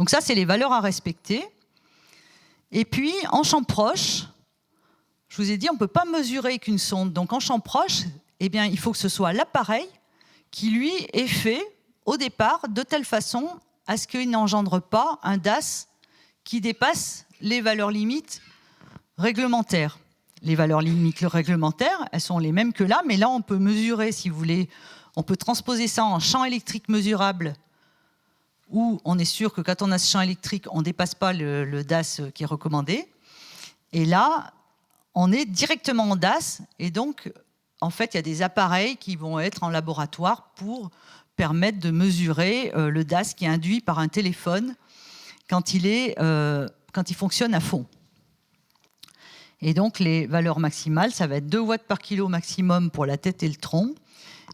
Donc ça, c'est les valeurs à respecter. Et puis, en champ proche, je vous ai dit, on ne peut pas mesurer qu'une sonde. Donc en champ proche, eh bien, il faut que ce soit l'appareil qui, lui, est fait au départ de telle façon à ce qu'il n'engendre pas un DAS qui dépasse les valeurs limites réglementaires. Les valeurs limites réglementaires, elles sont les mêmes que là, mais là, on peut mesurer, si vous voulez, on peut transposer ça en champ électrique mesurable, où on est sûr que quand on a ce champ électrique, on ne dépasse pas le DAS qui est recommandé. Et là, on est directement en DAS, et donc, en fait, il y a des appareils qui vont être en laboratoire pour permettre de mesurer le DAS qui est induit par un téléphone quand il fonctionne à fond. Et donc, les valeurs maximales, ça va être 2 watts par kilo maximum pour la tête et le tronc,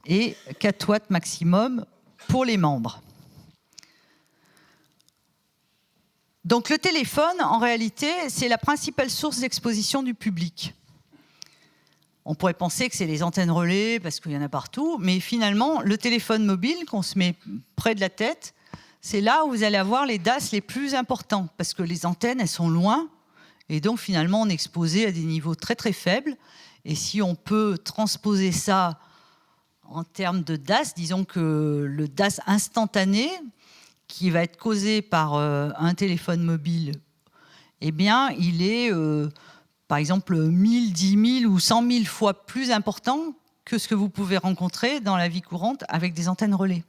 et 4 watts maximum pour les membres. Donc le téléphone, en réalité, c'est la principale source d'exposition du public. On pourrait penser que c'est les antennes relais, parce qu'il y en a partout, mais finalement, le téléphone mobile qu'on se met près de la tête, c'est là où vous allez avoir les DAS les plus importants, parce que les antennes, elles sont loin, et donc finalement, on est exposé à des niveaux très très faibles. Et si on peut transposer ça en termes de DAS, disons que le DAS instantané, qui va être causé par un téléphone mobile, eh bien, il est, par exemple, 1000, 10 000 ou 100 000 fois plus important que ce que vous pouvez rencontrer dans la vie courante avec des antennes relais.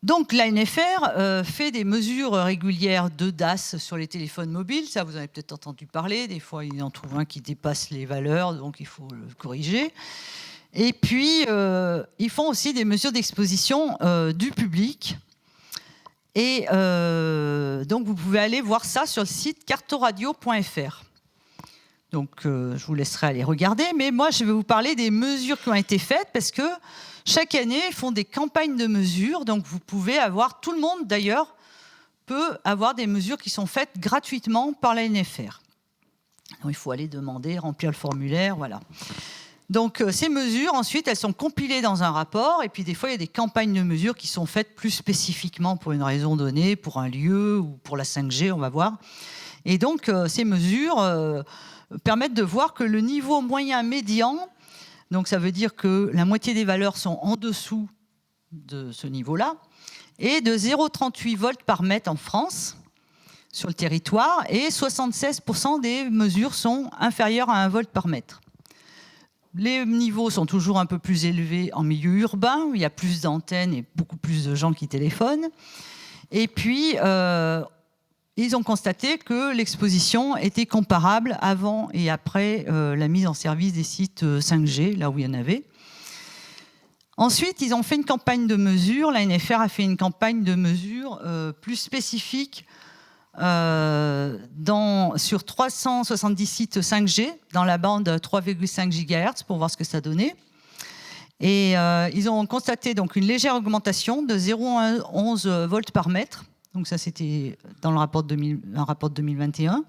Donc l'ANFR fait des mesures régulières de DAS sur les téléphones mobiles. Ça, vous en avez peut-être entendu parler. Des fois, il en trouve un qui dépasse les valeurs, donc il faut le corriger. Et puis, ils font aussi des mesures d'exposition du public. Et donc, vous pouvez aller voir ça sur le site cartoradio.fr. Donc, je vous laisserai aller regarder. Mais moi, je vais vous parler des mesures qui ont été faites parce que chaque année, ils font des campagnes de mesures. Donc, vous pouvez avoir, tout le monde d'ailleurs, peut avoir des mesures qui sont faites gratuitement par l'ANFR. Donc, il faut aller demander, remplir le formulaire, voilà. Donc, ces mesures, ensuite, elles sont compilées dans un rapport. Et puis, des fois, il y a des campagnes de mesures qui sont faites plus spécifiquement pour une raison donnée, pour un lieu ou pour la 5G, on va voir. Et donc, ces mesures permettent de voir que le niveau moyen médian, donc ça veut dire que la moitié des valeurs sont en dessous de ce niveau-là, et de 0,38 volts par mètre en France, sur le territoire, et 76% des mesures sont inférieures à 1 volt par mètre. Les niveaux sont toujours un peu plus élevés en milieu urbain, où il y a plus d'antennes et beaucoup plus de gens qui téléphonent. Et puis, ils ont constaté que l'exposition était comparable avant et après la mise en service des sites 5G, là où il y en avait. Ensuite, ils ont fait une campagne de mesure. L'ANFR a fait une campagne de mesure plus spécifique sur 370 sites 5G dans la bande 3,5 GHz pour voir ce que ça donnait. Et ils ont constaté donc une légère augmentation de 0,11 volts par mètre. Donc ça, c'était dans le rapport un rapport de 2021.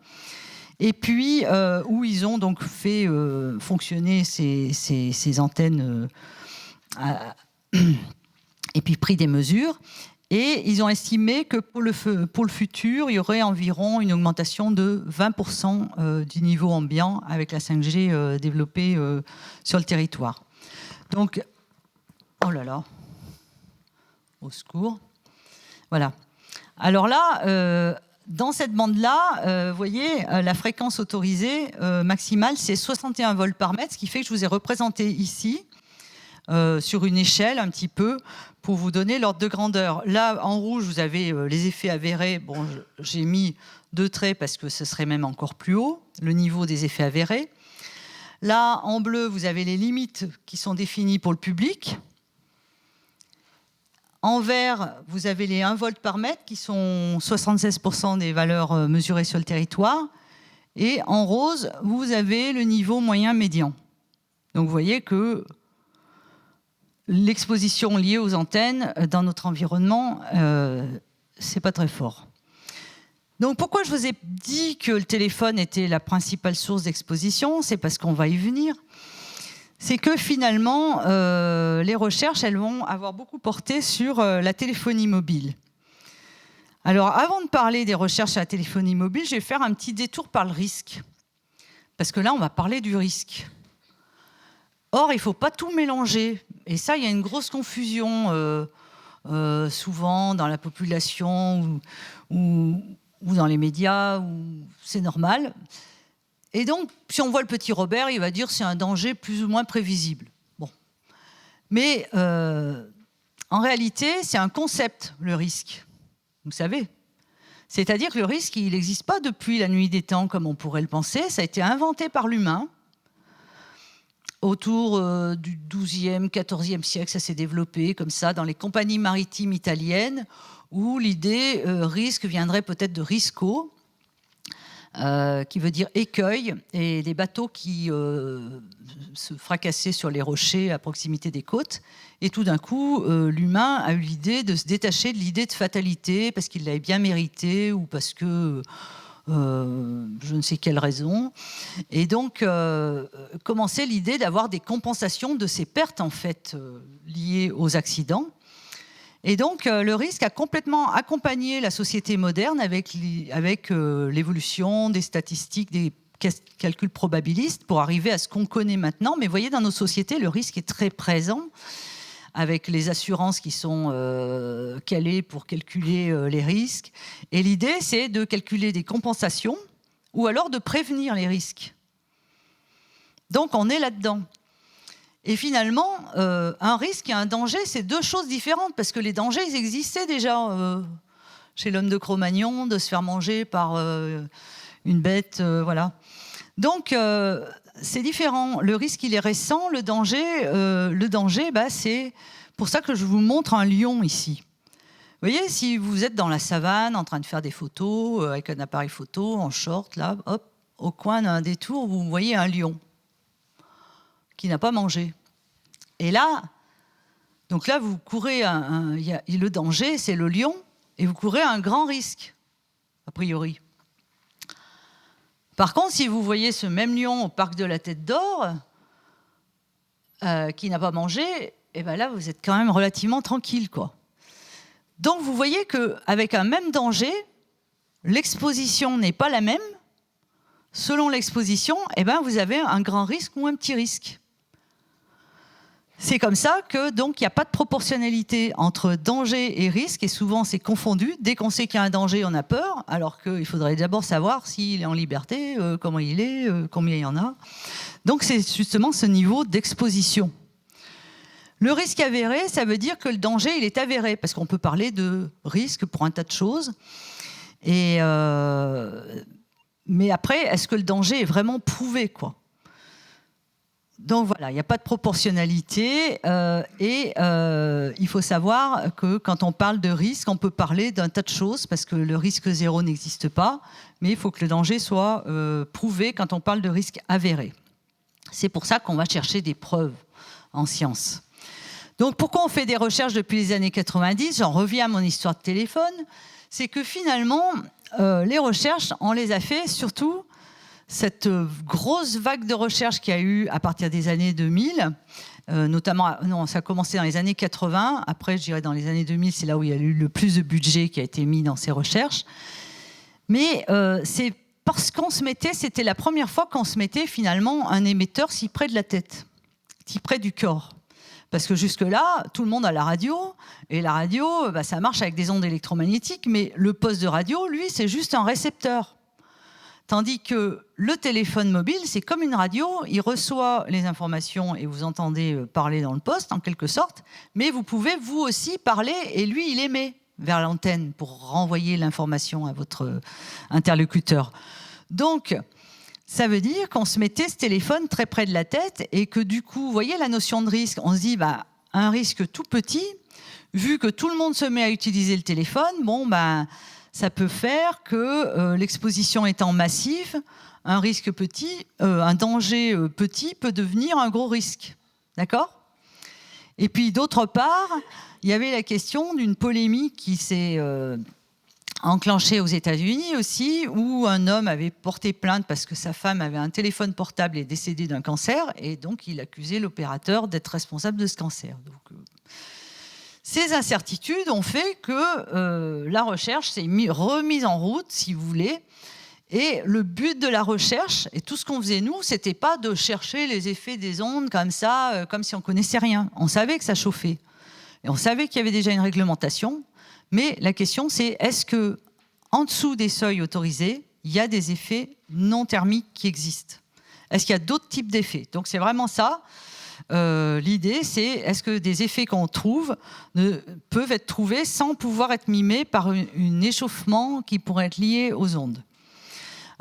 Et puis, où ils ont donc fait fonctionner ces antennes et puis pris des mesures. Et ils ont estimé que pour le futur, il y aurait environ une augmentation de 20% du niveau ambiant avec la 5G développée sur le territoire. Donc, oh là là, au secours. Voilà. Alors là, dans cette bande-là, vous voyez, la fréquence autorisée maximale, c'est 61 volts par mètre, ce qui fait que je vous ai représenté ici, sur une échelle un petit peu, pour vous donner l'ordre de grandeur. Là, en rouge, vous avez les effets avérés. Bon, j'ai mis 2 traits parce que ce serait même encore plus haut, le niveau des effets avérés. Là, en bleu, vous avez les limites qui sont définies pour le public. En vert, vous avez les 1 volt par mètre qui sont 76% des valeurs mesurées sur le territoire. Et en rose, vous avez le niveau moyen médian. Donc vous voyez que l'exposition liée aux antennes dans notre environnement, c'est pas très fort. Donc pourquoi je vous ai dit que le téléphone était la principale source d'exposition? C'est parce qu'on va y venir. c'est que finalement, les recherches, elles vont avoir beaucoup porté sur la téléphonie mobile. Alors, avant de parler des recherches à la téléphonie mobile, je vais faire un petit détour par le risque. Parce que là, on va parler du risque. Or, il ne faut pas tout mélanger. Et ça, il y a une grosse confusion souvent dans la population ou dans les médias, où c'est normal. Et donc, si on voit le petit Robert, il va dire que c'est un danger plus ou moins prévisible. Bon. Mais en réalité, c'est un concept, le risque. Vous savez. C'est-à-dire que le risque, il n'existe pas depuis la nuit des temps, comme on pourrait le penser. Ça a été inventé par l'humain. Autour du XIIe, XIVe siècle, ça s'est développé comme ça dans les compagnies maritimes italiennes, où l'idée risque viendrait peut-être de risco, qui veut dire écueil, et des bateaux qui se fracassaient sur les rochers à proximité des côtes. Et tout d'un coup, l'humain a eu l'idée de se détacher de l'idée de fatalité, parce qu'il l'avait bien mérité, ou parce que je ne sais quelle raison. Et donc, commençait l'idée d'avoir des compensations de ces pertes, en fait, liées aux accidents. Et donc, le risque a complètement accompagné la société moderne avec l'évolution des statistiques, des calculs probabilistes pour arriver à ce qu'on connaît maintenant. Mais vous voyez, dans nos sociétés, le risque est très présent, avec les assurances qui sont calées pour calculer les risques. Et l'idée, c'est de calculer des compensations ou alors de prévenir les risques. Donc, on est là-dedans. Et finalement, un risque et un danger, c'est deux choses différentes, parce que les dangers, ils existaient déjà chez l'homme de Cro-Magnon, de se faire manger par une bête, voilà. Donc, c'est différent. Le risque, il est récent. Le danger, c'est pour ça que je vous montre un lion ici. Vous voyez, si vous êtes dans la savane, en train de faire des photos, avec un appareil photo, en short, là, hop, au coin d'un détour, vous voyez un lion qui n'a pas mangé. Et là, donc là, vous courez le danger, c'est le lion, et vous courez un grand risque, a priori. Par contre, si vous voyez ce même lion au parc de la Tête d'Or, qui n'a pas mangé, et ben là, vous êtes quand même relativement tranquille, quoi. Donc, vous voyez qu'avec un même danger, l'exposition n'est pas la même. Selon l'exposition, vous avez un grand risque ou un petit risque. C'est comme ça que donc il n'y a pas de proportionnalité entre danger et risque, et souvent c'est confondu. Dès qu'on sait qu'il y a un danger, on a peur, alors qu'il faudrait d'abord savoir s'il est en liberté, comment il est, combien il y en a. Donc c'est justement ce niveau d'exposition. Le risque avéré, ça veut dire que le danger, il est avéré, parce qu'on peut parler de risque pour un tas de choses. Mais après, est-ce que le danger est vraiment prouvé, quoi ? Donc voilà, il n'y a pas de proportionnalité il faut savoir que quand on parle de risque, on peut parler d'un tas de choses parce que le risque zéro n'existe pas, mais il faut que le danger soit prouvé quand on parle de risque avéré. C'est pour ça qu'on va chercher des preuves en sciences. Donc pourquoi on fait des recherches depuis les années 90 ? J'en reviens à mon histoire de téléphone. C'est que finalement, les recherches, on les a fait surtout cette grosse vague de recherche qu'il y a eu à partir des années 2000, notamment, non, ça a commencé dans les années 80, après je dirais dans les années 2000, c'est là où il y a eu le plus de budget qui a été mis dans ces recherches. Mais c'est parce qu'on se mettait, c'était la première fois qu'on se mettait finalement un émetteur si près de la tête, si près du corps. Parce que jusque-là, tout le monde a la radio, et la radio, ça marche avec des ondes électromagnétiques, mais le poste de radio, lui, c'est juste un récepteur. Tandis que le téléphone mobile, c'est comme une radio, il reçoit les informations et vous entendez parler dans le poste, en quelque sorte, mais vous pouvez vous aussi parler et lui, il émet vers l'antenne pour renvoyer l'information à votre interlocuteur. Donc, ça veut dire qu'on se mettait ce téléphone très près de la tête et que du coup, vous voyez la notion de risque, on se dit, un risque tout petit, vu que tout le monde se met à utiliser le téléphone, ça peut faire que l'exposition étant massive, un risque petit, un danger petit peut devenir un gros risque. D'accord ? Et puis d'autre part, il y avait la question d'une polémique qui s'est enclenché aux États-Unis aussi, où un homme avait porté plainte parce que sa femme avait un téléphone portable et est décédée d'un cancer, et donc il accusait l'opérateur d'être responsable de ce cancer. Donc, ces incertitudes ont fait que la recherche s'est remise en route, si vous voulez, et le but de la recherche, et tout ce qu'on faisait nous, c'était pas de chercher les effets des ondes comme ça, comme si on connaissait rien. On savait que ça chauffait, et on savait qu'il y avait déjà une réglementation, mais la question c'est, est-ce que en dessous des seuils autorisés, il y a des effets non thermiques qui existent? Est-ce qu'il y a d'autres types d'effets? Donc c'est vraiment ça. L'idée, c'est est-ce que des effets qu'on trouve peuvent être trouvés sans pouvoir être mimés par un échauffement qui pourrait être lié aux ondes?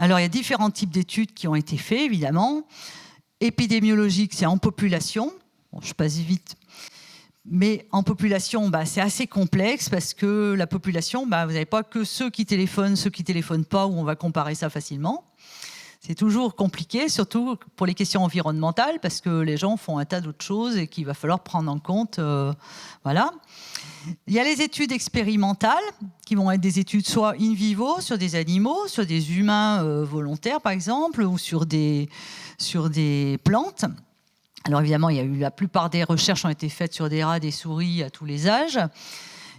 Alors, il y a différents types d'études qui ont été faits, évidemment. Épidémiologique, c'est en population. Bon, je passe vite. Mais en population, c'est assez complexe parce que la population, vous n'avez pas que ceux qui téléphonent pas, où on va comparer ça facilement. C'est toujours compliqué, surtout pour les questions environnementales, parce que les gens font un tas d'autres choses et qu'il va falloir prendre en compte. Voilà. Il y a les études expérimentales, qui vont être des études soit in vivo, sur des animaux, sur des humains volontaires, par exemple, ou sur des plantes. Alors évidemment, la plupart des recherches ont été faites sur des rats, des souris à tous les âges,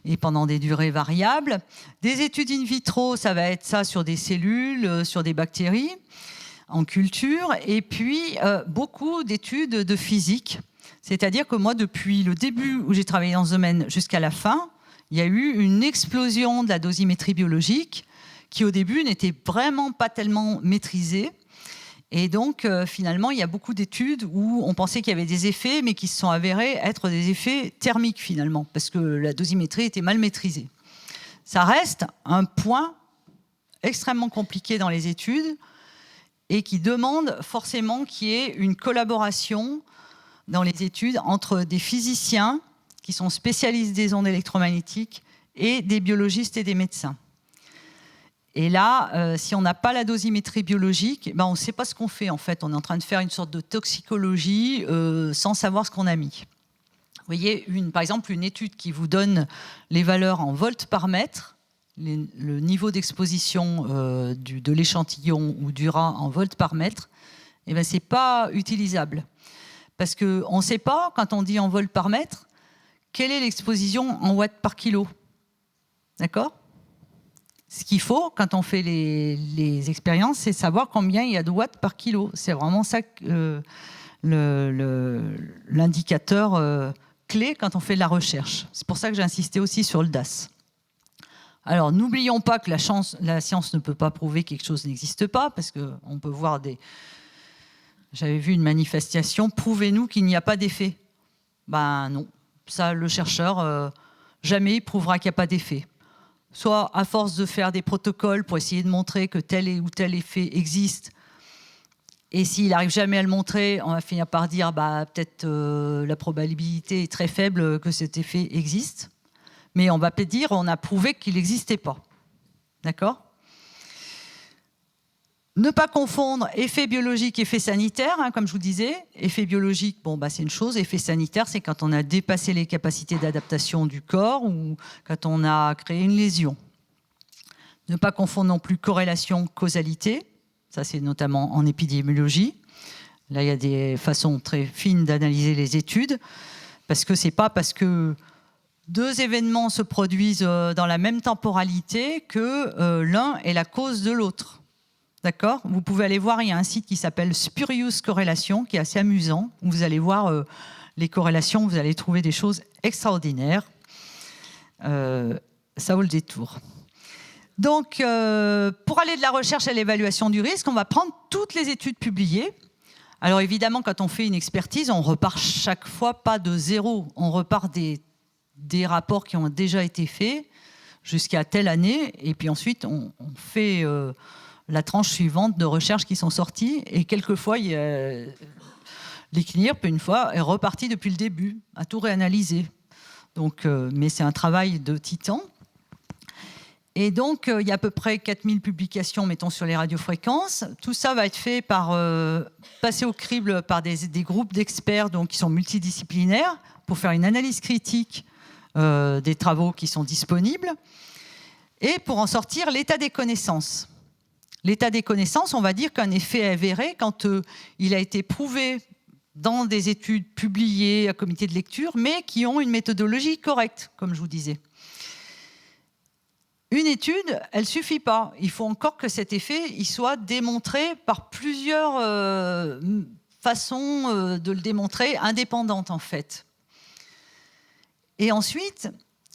et pendant des durées variables. Des études in vitro, ça va être ça sur des cellules, sur des bactéries, en culture, et puis beaucoup d'études de physique. C'est-à-dire que moi, depuis le début où j'ai travaillé dans ce domaine jusqu'à la fin, il y a eu une explosion de la dosimétrie biologique qui, au début, n'était vraiment pas tellement maîtrisée. Et donc, finalement, il y a beaucoup d'études où on pensait qu'il y avait des effets, mais qui se sont avérés être des effets thermiques, finalement, parce que la dosimétrie était mal maîtrisée. Ça reste un point extrêmement compliqué dans les études et qui demande forcément qu'il y ait une collaboration dans les études entre des physiciens qui sont spécialistes des ondes électromagnétiques et des biologistes et des médecins. Et là, si on n'a pas la dosimétrie biologique, on ne sait pas ce qu'on fait en fait. On est en train de faire une sorte de toxicologie sans savoir ce qu'on a mis. Vous voyez, par exemple, une étude qui vous donne les valeurs en volts par mètre, le niveau d'exposition de l'échantillon ou du rat en volts par mètre, ce n'est pas utilisable. Parce qu'on ne sait pas, quand on dit en volts par mètre, quelle est l'exposition en watts par kilo. D'accord ? Ce qu'il faut, quand on fait les expériences, c'est savoir combien il y a de watts par kilo. C'est vraiment ça l'indicateur clé quand on fait de la recherche. C'est pour ça que j'ai insisté aussi sur le DAS. Alors, n'oublions pas que la science ne peut pas prouver que quelque chose n'existe pas, parce qu'on peut voir J'avais vu une manifestation, prouvez-nous qu'il n'y a pas d'effet. Non, ça, le chercheur, jamais il prouvera qu'il n'y a pas d'effet. Soit à force de faire des protocoles pour essayer de montrer que tel ou tel effet existe, et s'il n'arrive jamais à le montrer, on va finir par dire peut-être la probabilité est très faible que cet effet existe. Mais on va peut-être dire on a prouvé qu'il n'existait pas. D'accord ? Ne pas confondre effet biologique et effet sanitaire, comme je vous disais. Effet biologique, c'est une chose. Effet sanitaire, c'est quand on a dépassé les capacités d'adaptation du corps ou quand on a créé une lésion. Ne pas confondre non plus corrélation, causalité. Ça, c'est notamment en épidémiologie. Là, il y a des façons très fines d'analyser les études, parce que c'est pas parce que deux événements se produisent dans la même temporalité que l'un est la cause de l'autre. D'accord ? Vous pouvez aller voir, il y a un site qui s'appelle Spurious Correlation, qui est assez amusant, où vous allez voir les corrélations, vous allez trouver des choses extraordinaires. Ça vaut le détour. Donc, pour aller de la recherche à l'évaluation du risque, on va prendre toutes les études publiées. Alors évidemment, quand on fait une expertise, on repart chaque fois pas de zéro. On repart des rapports qui ont déjà été faits jusqu'à telle année, et puis ensuite, on fait la tranche suivante de recherches qui sont sorties, et quelquefois, l'ICNIRP, une fois, est reparti depuis le début, à tout réanalyser. Donc, mais c'est un travail de titan. Et donc, il y a à peu près 4000 publications, mettons, sur les radiofréquences. Tout ça va être fait passer au crible par des groupes d'experts qui sont multidisciplinaires pour faire une analyse critique des travaux qui sont disponibles. Et pour en sortir, l'état des connaissances. L'état des connaissances, on va dire qu'un effet est avéré quand il a été prouvé dans des études publiées à comité de lecture, mais qui ont une méthodologie correcte, comme je vous disais. Une étude, elle ne suffit pas. Il faut encore que cet effet il soit démontré par plusieurs façons de le démontrer, indépendantes en fait. Et ensuite,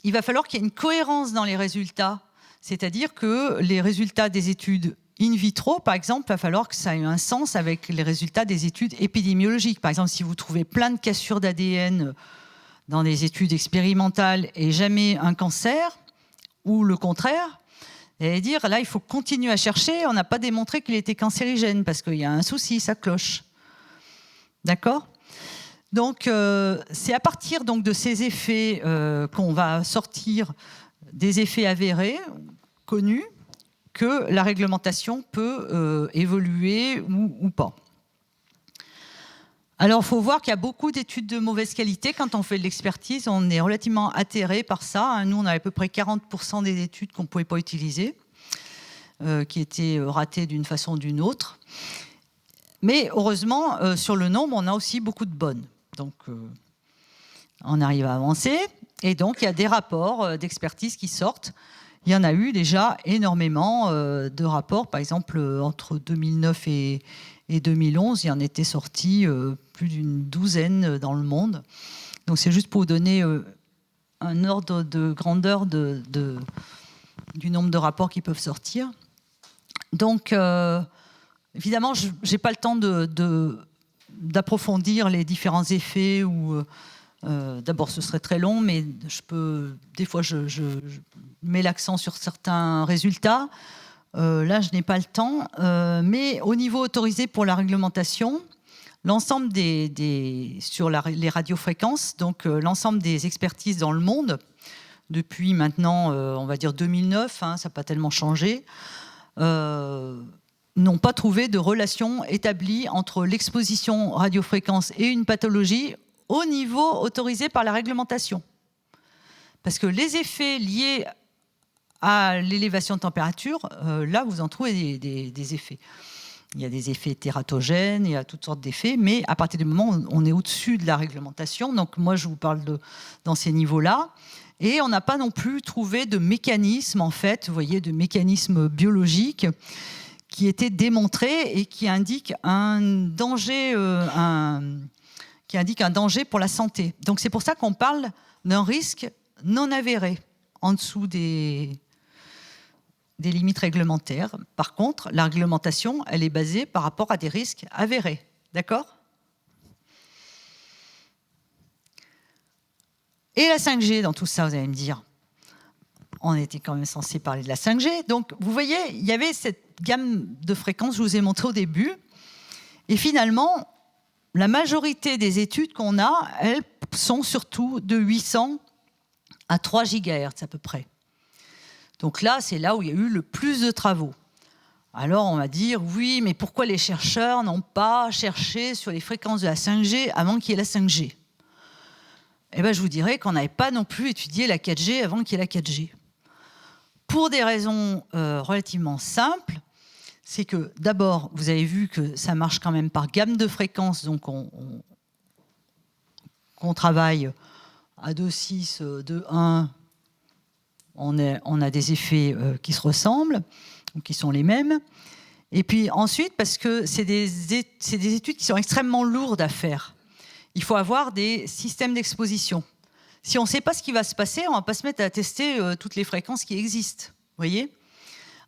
il va falloir qu'il y ait une cohérence dans les résultats. C'est-à-dire que les résultats des études in vitro, par exemple, il va falloir que ça ait un sens avec les résultats des études épidémiologiques. Par exemple, si vous trouvez plein de cassures d'ADN dans des études expérimentales et jamais un cancer, ou le contraire, et dire là, il faut continuer à chercher, on n'a pas démontré qu'il était cancérigène, parce qu'il y a un souci, ça cloche. D'accord ? Donc, c'est à partir donc, de ces effets qu'on va sortir des effets avérés, connus, que la réglementation peut évoluer ou pas. Alors, il faut voir qu'il y a beaucoup d'études de mauvaise qualité. Quand on fait de l'expertise, on est relativement atterré par ça. Nous, on a à peu près 40% des études qu'on ne pouvait pas utiliser, qui étaient ratées d'une façon ou d'une autre. Mais heureusement, sur le nombre, on a aussi beaucoup de bonnes. Donc, on arrive à avancer. Et donc, il y a des rapports d'expertise qui sortent. Il y en a eu déjà énormément de rapports. Par exemple, entre 2009 et 2011, il y en était sorti plus d'une douzaine dans le monde. Donc, c'est juste pour vous donner un ordre de grandeur du nombre de rapports qui peuvent sortir. Donc, évidemment, je n'ai pas le temps d'approfondir les différents effets. D'abord, ce serait très long, mais des fois, je mets l'accent sur certains résultats. Là, je n'ai pas le temps. Mais au niveau autorisé pour la réglementation, l'ensemble sur les radiofréquences, donc l'ensemble des expertises dans le monde, depuis maintenant, on va dire 2009, ça n'a pas tellement changé, n'ont pas trouvé de relation établie entre l'exposition radiofréquence et une pathologie au niveau autorisé par la réglementation. Parce que les effets liés à l'élévation de température, là, vous en trouvez des effets. Il y a des effets tératogènes, il y a toutes sortes d'effets, mais à partir du moment où on est au-dessus de la réglementation, donc moi, je vous parle dans ces niveaux-là, et on n'a pas non plus trouvé de mécanisme, en fait, vous voyez, de mécanisme biologique qui était démontré et qui indique un danger, pour la santé. Donc c'est pour ça qu'on parle d'un risque non avéré en dessous des limites réglementaires. Par contre, la réglementation, elle est basée par rapport à des risques avérés. D'accord ? Et la 5G dans tout ça, vous allez me dire. On était quand même censé parler de la 5G. Donc, vous voyez, il y avait cette gamme de fréquences, je vous ai montré au début. Et finalement, la majorité des études qu'on a, elles sont surtout de 800 à 3 GHz à peu près. Donc là, c'est là où il y a eu le plus de travaux. Alors, on va dire, oui, mais pourquoi les chercheurs n'ont pas cherché sur les fréquences de la 5G avant qu'il y ait la 5G ? Eh bien, je vous dirais qu'on n'avait pas non plus étudié la 4G avant qu'il y ait la 4G. Pour des raisons relativement simples, c'est que d'abord, vous avez vu que ça marche quand même par gamme de fréquences, donc on travaille à 2,6, 2,1, on a des effets qui se ressemblent, ou qui sont les mêmes. Et puis ensuite, parce que c'est des études qui sont extrêmement lourdes à faire, il faut avoir des systèmes d'exposition. Si on ne sait pas ce qui va se passer, on ne va pas se mettre à tester toutes les fréquences qui existent. Vous voyez ?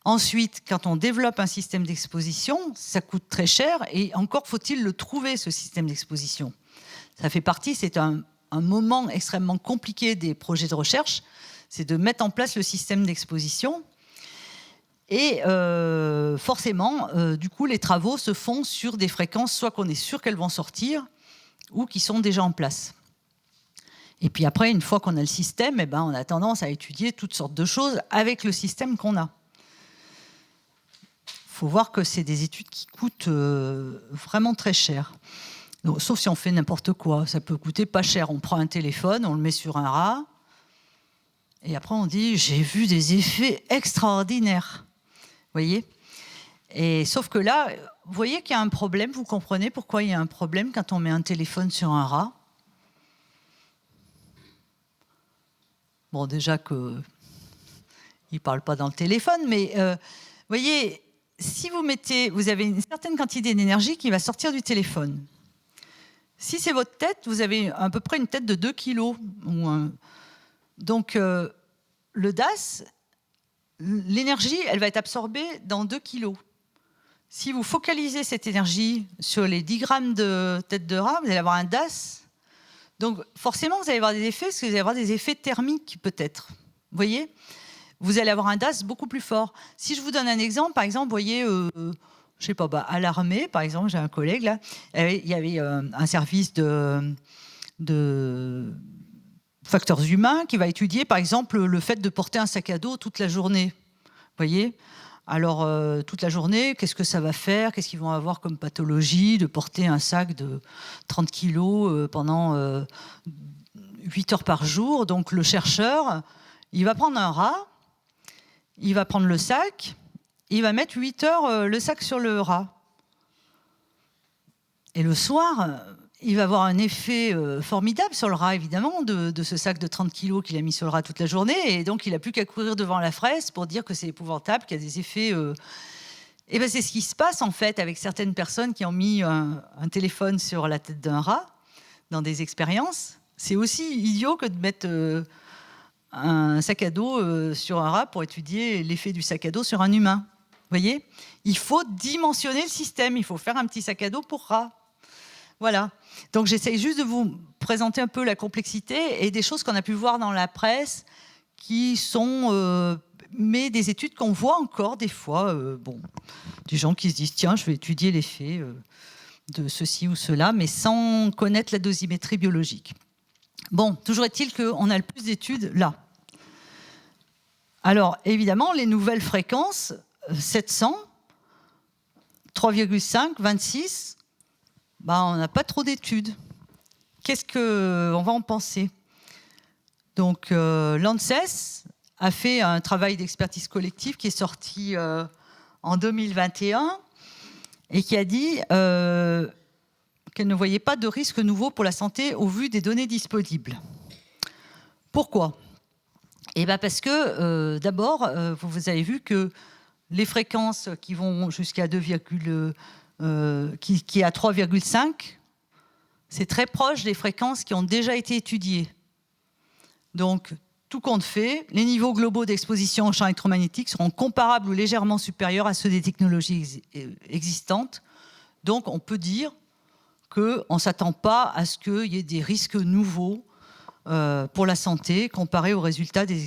Ensuite, quand on développe un système d'exposition, ça coûte très cher et encore faut-il le trouver, ce système d'exposition. Ça fait partie, c'est un moment extrêmement compliqué des projets de recherche, c'est de mettre en place le système d'exposition. Et forcément, du coup, les travaux se font sur des fréquences, soit qu'on est sûr qu'elles vont sortir, ou qui sont déjà en place. Et puis après, une fois qu'on a le système, eh ben, on a tendance à étudier toutes sortes de choses avec le système qu'on a. Il faut voir que c'est des études qui coûtent vraiment très cher. Donc, sauf si on fait n'importe quoi. Ça peut coûter pas cher. On prend un téléphone, on le met sur un rat, Et après, on dit, j'ai vu des effets extraordinaires. Vous voyez ? Et sauf que là, vous voyez qu'il y a un problème. Vous comprenez pourquoi il y a un problème quand on met un téléphone sur un rat ? Bon, déjà qu'il ne parle pas dans le téléphone, mais vous voyez, si vous avez une certaine quantité d'énergie qui va sortir du téléphone. Si c'est votre tête, vous avez à peu près une tête de 2 kilos. Donc, le DAS, l'énergie, elle va être absorbée dans 2 kilos. Si vous focalisez cette énergie sur les 10 grammes de tête de rat, vous allez avoir un DAS. Donc, forcément, vous allez avoir des effets, parce que vous allez avoir des effets thermiques, peut-être. Vous voyez ? Vous allez avoir un DAS beaucoup plus fort. Si je vous donne un exemple, par exemple, vous voyez, je sais pas, à l'armée, par exemple, j'ai un collègue, là, il y avait un service de facteurs humains qui va étudier, par exemple, le fait de porter un sac à dos toute la journée. Vous voyez ? Alors, toute la journée, qu'est-ce que ça va faire ? Qu'est-ce qu'ils vont avoir comme pathologie de porter un sac de 30 kilos pendant 8 heures par jour ? Donc, le chercheur, il va prendre un rat, il va prendre le sac, il va mettre 8 heures le sac sur le rat. Et le soir, il va avoir un effet formidable sur le rat, évidemment, de ce sac de 30 kilos qu'il a mis sur le rat toute la journée. Et donc, il n'a plus qu'à courir devant la fraise pour dire que c'est épouvantable, qu'il y a des effets... Et bien, c'est ce qui se passe, en fait, avec certaines personnes qui ont mis un téléphone sur la tête d'un rat dans des expériences. C'est aussi idiot que de mettre un sac à dos sur un rat pour étudier l'effet du sac à dos sur un humain. Vous voyez ? Il faut dimensionner le système. Il faut faire un petit sac à dos pour rat. Voilà. Donc j'essaye juste de vous présenter un peu la complexité et des choses qu'on a pu voir dans la presse qui sont mais des études qu'on voit encore des fois, des gens qui se disent tiens, je vais étudier l'effet de ceci ou cela, mais sans connaître la dosimétrie biologique. Bon, toujours est-il qu'on a le plus d'études là. Alors évidemment, les nouvelles fréquences, 700, 3,5, 26, on n'a pas trop d'études. Qu'est-ce qu'on va en penser ? Donc, l'ANSES a fait un travail d'expertise collective qui est sorti en 2021 et qui a dit qu'elle ne voyait pas de risque nouveau pour la santé au vu des données disponibles. Pourquoi ? Parce que, d'abord, vous avez vu que les fréquences qui vont jusqu'à 2, qui est à 3,5, c'est très proche des fréquences qui ont déjà été étudiées. Donc, tout compte fait, les niveaux globaux d'exposition au champ électromagnétique seront comparables ou légèrement supérieurs à ceux des technologies existantes. Donc, on peut dire qu'on ne s'attend pas à ce qu'il y ait des risques nouveaux pour la santé comparés aux résultats des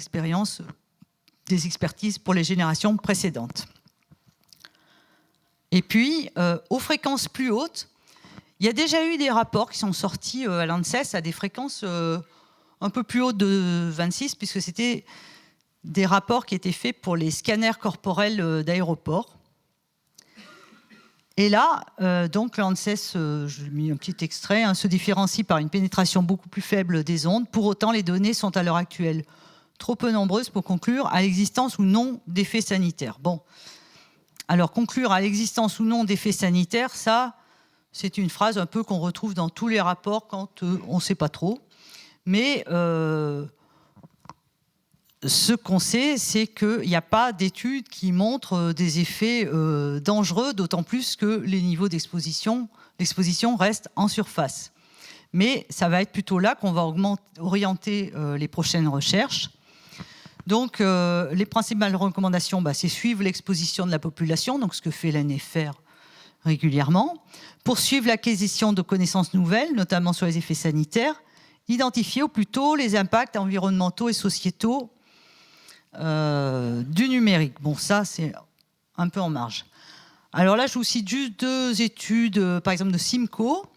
expertises pour les générations précédentes. Et puis, aux fréquences plus hautes, il y a déjà eu des rapports qui sont sortis à l'ANSES à des fréquences un peu plus hautes de 26, puisque c'était des rapports qui étaient faits pour les scanners corporels d'aéroports. Et là, donc l'ANSES, je lui ai mis un petit extrait, se différencie par une pénétration beaucoup plus faible des ondes. Pour autant, les données sont à l'heure actuelle trop peu nombreuses pour conclure à l'existence ou non d'effets sanitaires. Bon. Alors, conclure à l'existence ou non d'effets sanitaires, ça, c'est une phrase un peu qu'on retrouve dans tous les rapports quand on ne sait pas trop. Mais ce qu'on sait, c'est qu'il n'y a pas d'études qui montrent des effets dangereux, d'autant plus que les niveaux l'exposition reste en surface. Mais ça va être plutôt là qu'on va orienter les prochaines recherches. Donc, les principales recommandations, c'est suivre l'exposition de la population, donc ce que fait l'ANFR régulièrement, poursuivre l'acquisition de connaissances nouvelles, notamment sur les effets sanitaires, identifier au plus tôt les impacts environnementaux et sociétaux du numérique. Bon, ça, c'est un peu en marge. Alors là, je vous cite juste 2 études, par exemple de Simco.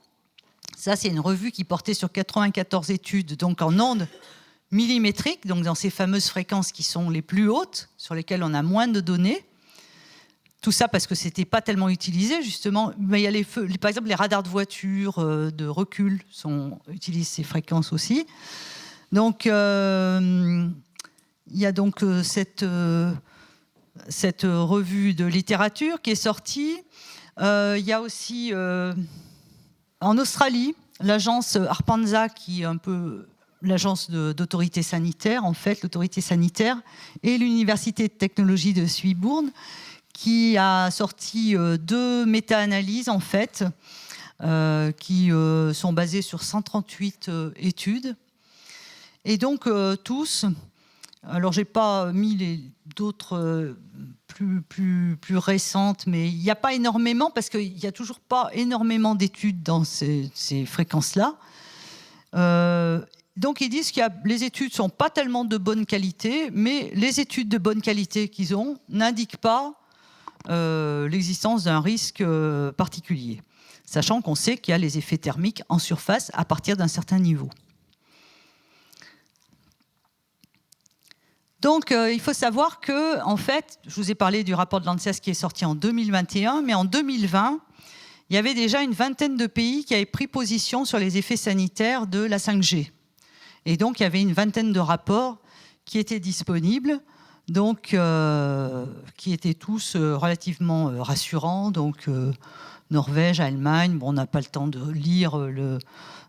Ça, c'est une revue qui portait sur 94 études, donc en ondes millimétriques, donc dans ces fameuses fréquences qui sont les plus hautes, sur lesquelles on a moins de données. Tout ça parce que ce n'était pas tellement utilisé, justement. Mais il y a par exemple, les radars de voiture, de recul, utilisent ces fréquences aussi. Donc, il il y a donc cette revue de littérature qui est sortie. Il y a aussi en Australie l'agence ARPANSA, qui est un peu l'agence d'autorité sanitaire, en fait, l'autorité sanitaire, et l'Université de technologie de Suibourne, qui a sorti 2 méta-analyses, en fait, qui sont basées sur 138 études. Et donc, tous, alors j'ai pas mis d'autres plus récentes, mais il n'y a pas énormément, parce qu'il n'y a toujours pas énormément d'études dans ces fréquences-là. Donc ils disent que les études ne sont pas tellement de bonne qualité, mais les études de bonne qualité qu'ils ont n'indiquent pas l'existence d'un risque particulier, sachant qu'on sait qu'il y a les effets thermiques en surface à partir d'un certain niveau. Donc il faut savoir que, en fait, je vous ai parlé du rapport de l'ANSES qui est sorti en 2021, mais en 2020, il y avait déjà une vingtaine de pays qui avaient pris position sur les effets sanitaires de la 5G. Et donc, il y avait une vingtaine de rapports qui étaient disponibles, donc, qui étaient tous relativement rassurants. Donc, Norvège, Allemagne, bon, on n'a pas le temps de lire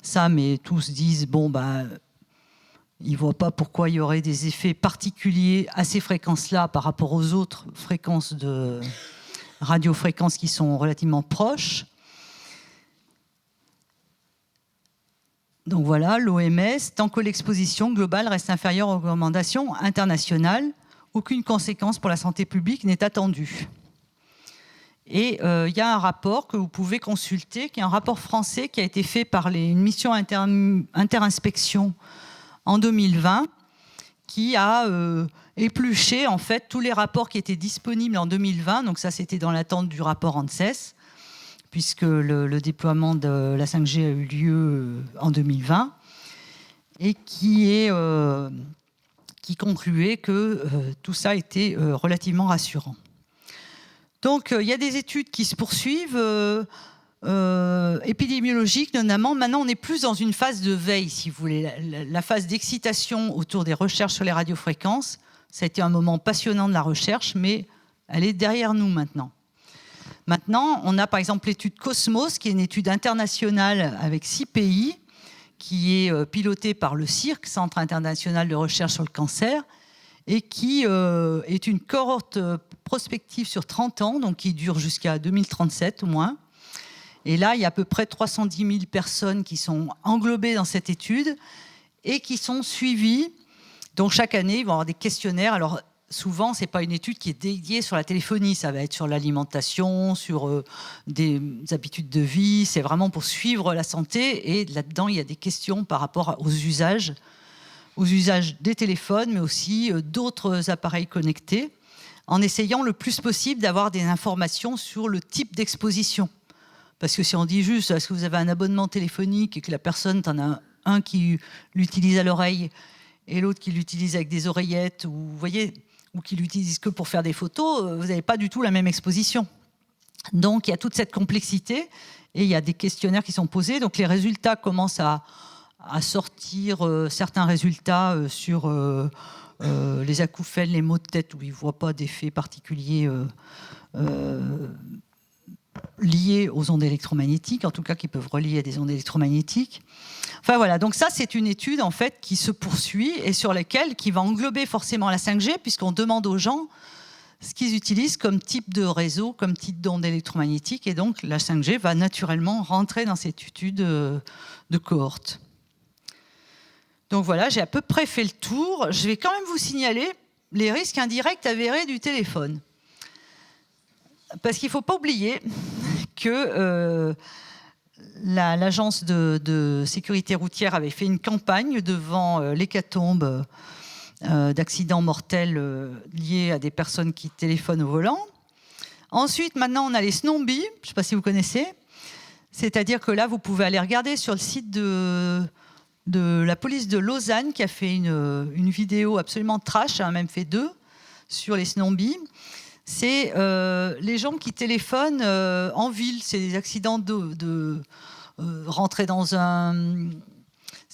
ça, mais tous disent, bon, ils ne voient pas pourquoi il y aurait des effets particuliers à ces fréquences-là par rapport aux autres fréquences de radiofréquences qui sont relativement proches. Donc voilà, l'OMS, tant que l'exposition globale reste inférieure aux recommandations internationales, aucune conséquence pour la santé publique n'est attendue. Et il y a un rapport que vous pouvez consulter, qui est un rapport français qui a été fait par une mission interinspection en 2020, qui a épluché en fait tous les rapports qui étaient disponibles en 2020. Donc ça, c'était dans l'attente du rapport ANSES, puisque le déploiement de la 5G a eu lieu en 2020, et qui concluait que tout ça était relativement rassurant. Donc il y a des études qui se poursuivent, épidémiologiques notamment. Maintenant, on est plus dans une phase de veille, si vous voulez. La phase d'excitation autour des recherches sur les radiofréquences, ça a été un moment passionnant de la recherche, mais elle est derrière nous maintenant. Maintenant, on a par exemple l'étude Cosmos, qui est une étude internationale avec 6 pays, qui est pilotée par le CIRC, Centre international de recherche sur le cancer, et qui est une cohorte prospective sur 30 ans, donc qui dure jusqu'à 2037 au moins. Et là, il y a à peu près 310 000 personnes qui sont englobées dans cette étude et qui sont suivies. Donc chaque année, ils vont avoir des questionnaires. Alors, souvent, ce n'est pas une étude qui est dédiée sur la téléphonie, ça va être sur l'alimentation, sur des habitudes de vie, c'est vraiment pour suivre la santé, et là-dedans, il y a des questions par rapport aux usages des téléphones, mais aussi d'autres appareils connectés, en essayant le plus possible d'avoir des informations sur le type d'exposition. Parce que si on dit juste, est-ce que vous avez un abonnement téléphonique et que la personne, t'en a un qui l'utilise à l'oreille et l'autre qui l'utilise avec des oreillettes, ou vous voyez, ou qui l'utilisent que pour faire des photos, vous n'avez pas du tout la même exposition. Donc il y a toute cette complexité et il y a des questionnaires qui sont posés. Donc les résultats commencent à sortir, certains résultats sur les acouphènes, les maux de tête, où ils ne voient pas d'effet particulier liés aux ondes électromagnétiques, en tout cas qui peuvent relier à des ondes électromagnétiques. Enfin voilà, donc ça c'est une étude en fait qui se poursuit et sur laquelle qui va englober forcément la 5G, puisqu'on demande aux gens ce qu'ils utilisent comme type de réseau, comme type d'onde électromagnétique, et donc la 5G va naturellement rentrer dans cette étude de cohorte. Donc voilà, j'ai à peu près fait le tour. Je vais quand même vous signaler les risques indirects avérés du téléphone. Parce qu'il ne faut pas oublier que l'agence de sécurité routière avait fait une campagne devant l'hécatombe d'accidents mortels liés à des personnes qui téléphonent au volant. Ensuite, maintenant, on a les snowbies, je ne sais pas si vous connaissez. C'est-à-dire que là, vous pouvez aller regarder sur le site de la police de Lausanne, qui a fait une vidéo absolument trash, elle a même fait 2, sur les snowbies. C'est les gens qui téléphonent en ville. C'est des accidents de rentrer dans un...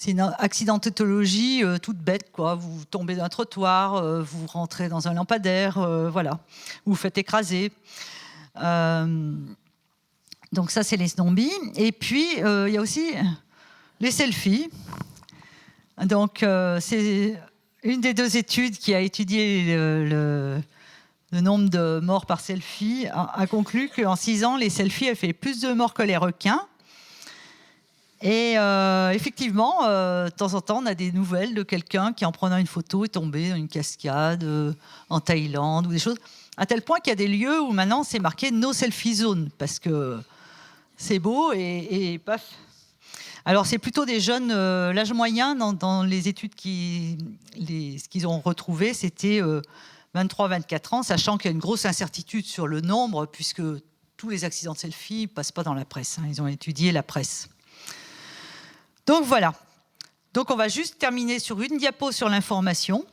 c'est une accidentologie toute bête, quoi. Vous tombez d'un trottoir, vous rentrez dans un lampadaire, voilà. Vous vous faites écraser. Donc ça, c'est les zombies. Et puis, il y a aussi les selfies. Donc, c'est une des 2 études qui a étudié le nombre de morts par selfie, a conclu qu'en 6 ans, les selfies avaient fait plus de morts que les requins. Et effectivement, de temps en temps, on a des nouvelles de quelqu'un qui, en prenant une photo, est tombé dans une cascade en Thaïlande ou des choses. À tel point qu'il y a des lieux où maintenant c'est marqué No Selfie Zone parce que c'est beau et paf. Alors c'est plutôt des jeunes. L'âge moyen dans les études ce qu'ils ont retrouvé, c'était 23-24 ans, sachant qu'il y a une grosse incertitude sur le nombre puisque tous les accidents de selfie ne passent pas dans la presse. Ils ont étudié la presse. Donc voilà. Donc on va juste terminer sur une diapo sur l'information.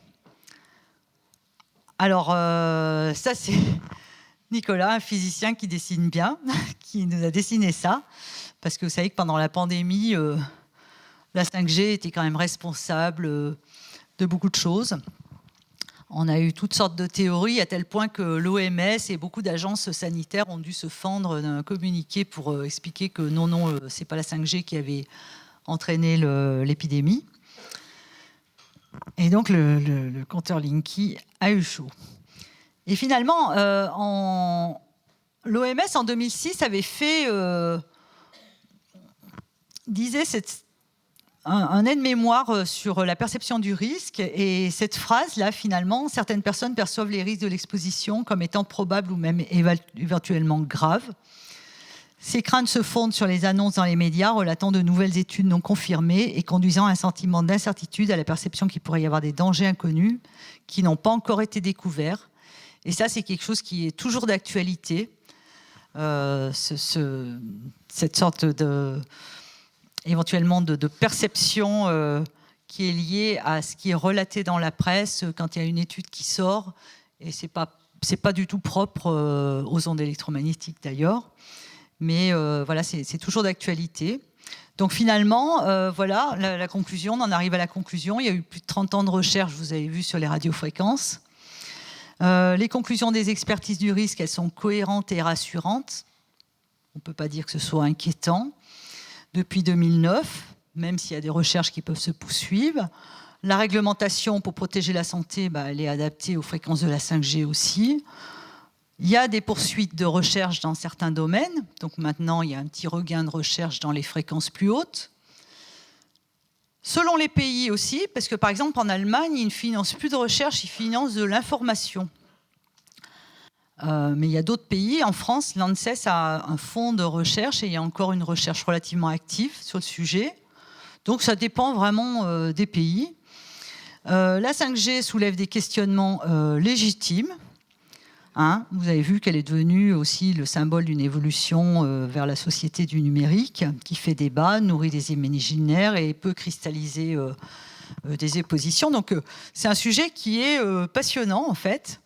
Alors ça c'est Nicolas, un physicien qui dessine bien, qui nous a dessiné ça. Parce que vous savez que pendant la pandémie, la 5G était quand même responsable de beaucoup de choses. On a eu toutes sortes de théories à tel point que l'OMS et beaucoup d'agences sanitaires ont dû se fendre d'un communiqué pour expliquer que non, c'est pas la 5G qui avait entraîné l'épidémie. Et donc le compteur Linky a eu chaud. Et finalement, l'OMS en 2006 avait fait, disait un aide-mémoire sur la perception du risque. Et cette phrase-là, finalement, certaines personnes perçoivent les risques de l'exposition comme étant probables ou même éventuellement graves. Ces craintes se fondent sur les annonces dans les médias relatant de nouvelles études non confirmées et conduisant à un sentiment d'incertitude, à la perception qu'il pourrait y avoir des dangers inconnus qui n'ont pas encore été découverts. Et ça, c'est quelque chose qui est toujours d'actualité. Cette sorte éventuellement de perception qui est liée à ce qui est relaté dans la presse quand il y a une étude qui sort. Et c'est pas du tout propre aux ondes électromagnétiques d'ailleurs. Mais voilà, c'est toujours d'actualité. Donc finalement, voilà, la conclusion, on en arrive à la conclusion. Il y a eu plus de 30 ans de recherche, vous avez vu, sur les radiofréquences. Les conclusions des expertises du risque, elles sont cohérentes et rassurantes. On ne peut pas dire que ce soit inquiétant. Depuis 2009, même s'il y a des recherches qui peuvent se poursuivre. La réglementation pour protéger la santé, elle est adaptée aux fréquences de la 5G aussi. Il y a des poursuites de recherche dans certains domaines. Donc maintenant, il y a un petit regain de recherche dans les fréquences plus hautes. Selon les pays aussi, parce que par exemple en Allemagne, ils ne financent plus de recherche, ils financent de l'information. Mais il y a d'autres pays. En France, l'ANSES a un fonds de recherche et il y a encore une recherche relativement active sur le sujet. Donc ça dépend vraiment des pays. La 5G soulève des questionnements légitimes. Vous avez vu qu'elle est devenue aussi le symbole d'une évolution vers la société du numérique qui fait débat, nourrit des imaginaires et peut cristalliser des oppositions. Donc c'est un sujet qui est passionnant en fait,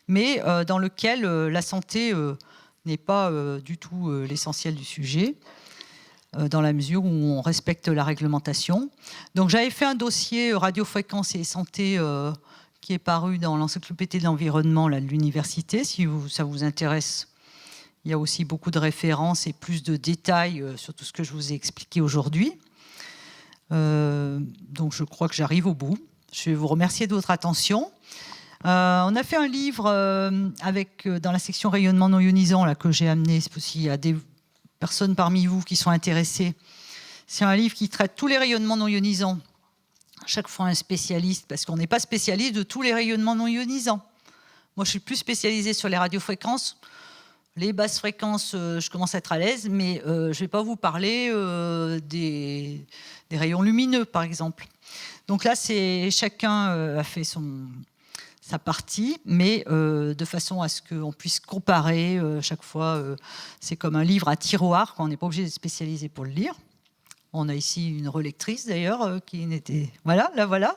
mais dans lequel la santé n'est pas du tout l'essentiel du sujet, dans la mesure où on respecte la réglementation. Donc j'avais fait un dossier radiofréquence et santé qui est paru dans l'encyclopédie de l'environnement de l'université. Si ça vous intéresse, il y a aussi beaucoup de références et plus de détails sur tout ce que je vous ai expliqué aujourd'hui. Donc je crois que j'arrive au bout. Je vais vous remercier de votre attention. On a fait un livre dans la section rayonnement non ionisant là, que j'ai amené. S'il y a des personnes parmi vous qui sont intéressées, c'est un livre qui traite tous les rayonnements non ionisants. Chaque fois un spécialiste, parce qu'on n'est pas spécialiste de tous les rayonnements non ionisants. Moi, je suis plus spécialisée sur les radiofréquences. Les basses fréquences, je commence à être à l'aise, mais je ne vais pas vous parler des rayons lumineux, par exemple. Donc là, chacun a fait sa partie, mais de façon à ce qu'on puisse comparer chaque fois. C'est comme un livre à tiroir, on n'est pas obligé d'être spécialisé pour le lire. On a ici une relectrice d'ailleurs qui n'était... Voilà, la voilà.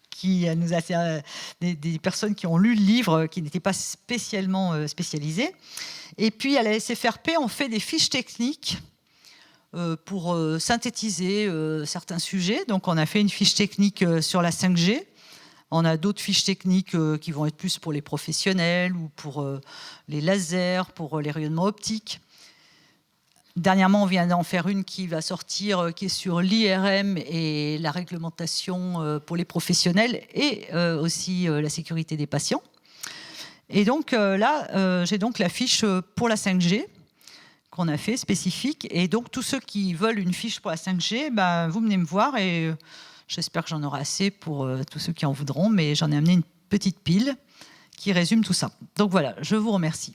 Qui nous a fait des personnes qui ont lu le livre, qui n'étaient pas spécialement spécialisées. Et puis à la SFRP, on fait des fiches techniques pour synthétiser certains sujets. Donc on a fait une fiche technique sur la 5G. On a d'autres fiches techniques qui vont être plus pour les professionnels ou pour les lasers, pour les rayonnements optiques. Dernièrement, on vient d'en faire une qui va sortir, qui est sur l'IRM et la réglementation pour les professionnels et aussi la sécurité des patients. Et donc là, j'ai donc la fiche pour la 5G qu'on a fait spécifique. Et donc tous ceux qui veulent une fiche pour la 5G, vous venez me voir et j'espère que j'en aurai assez pour tous ceux qui en voudront. Mais j'en ai amené une petite pile qui résume tout ça. Donc voilà, je vous remercie.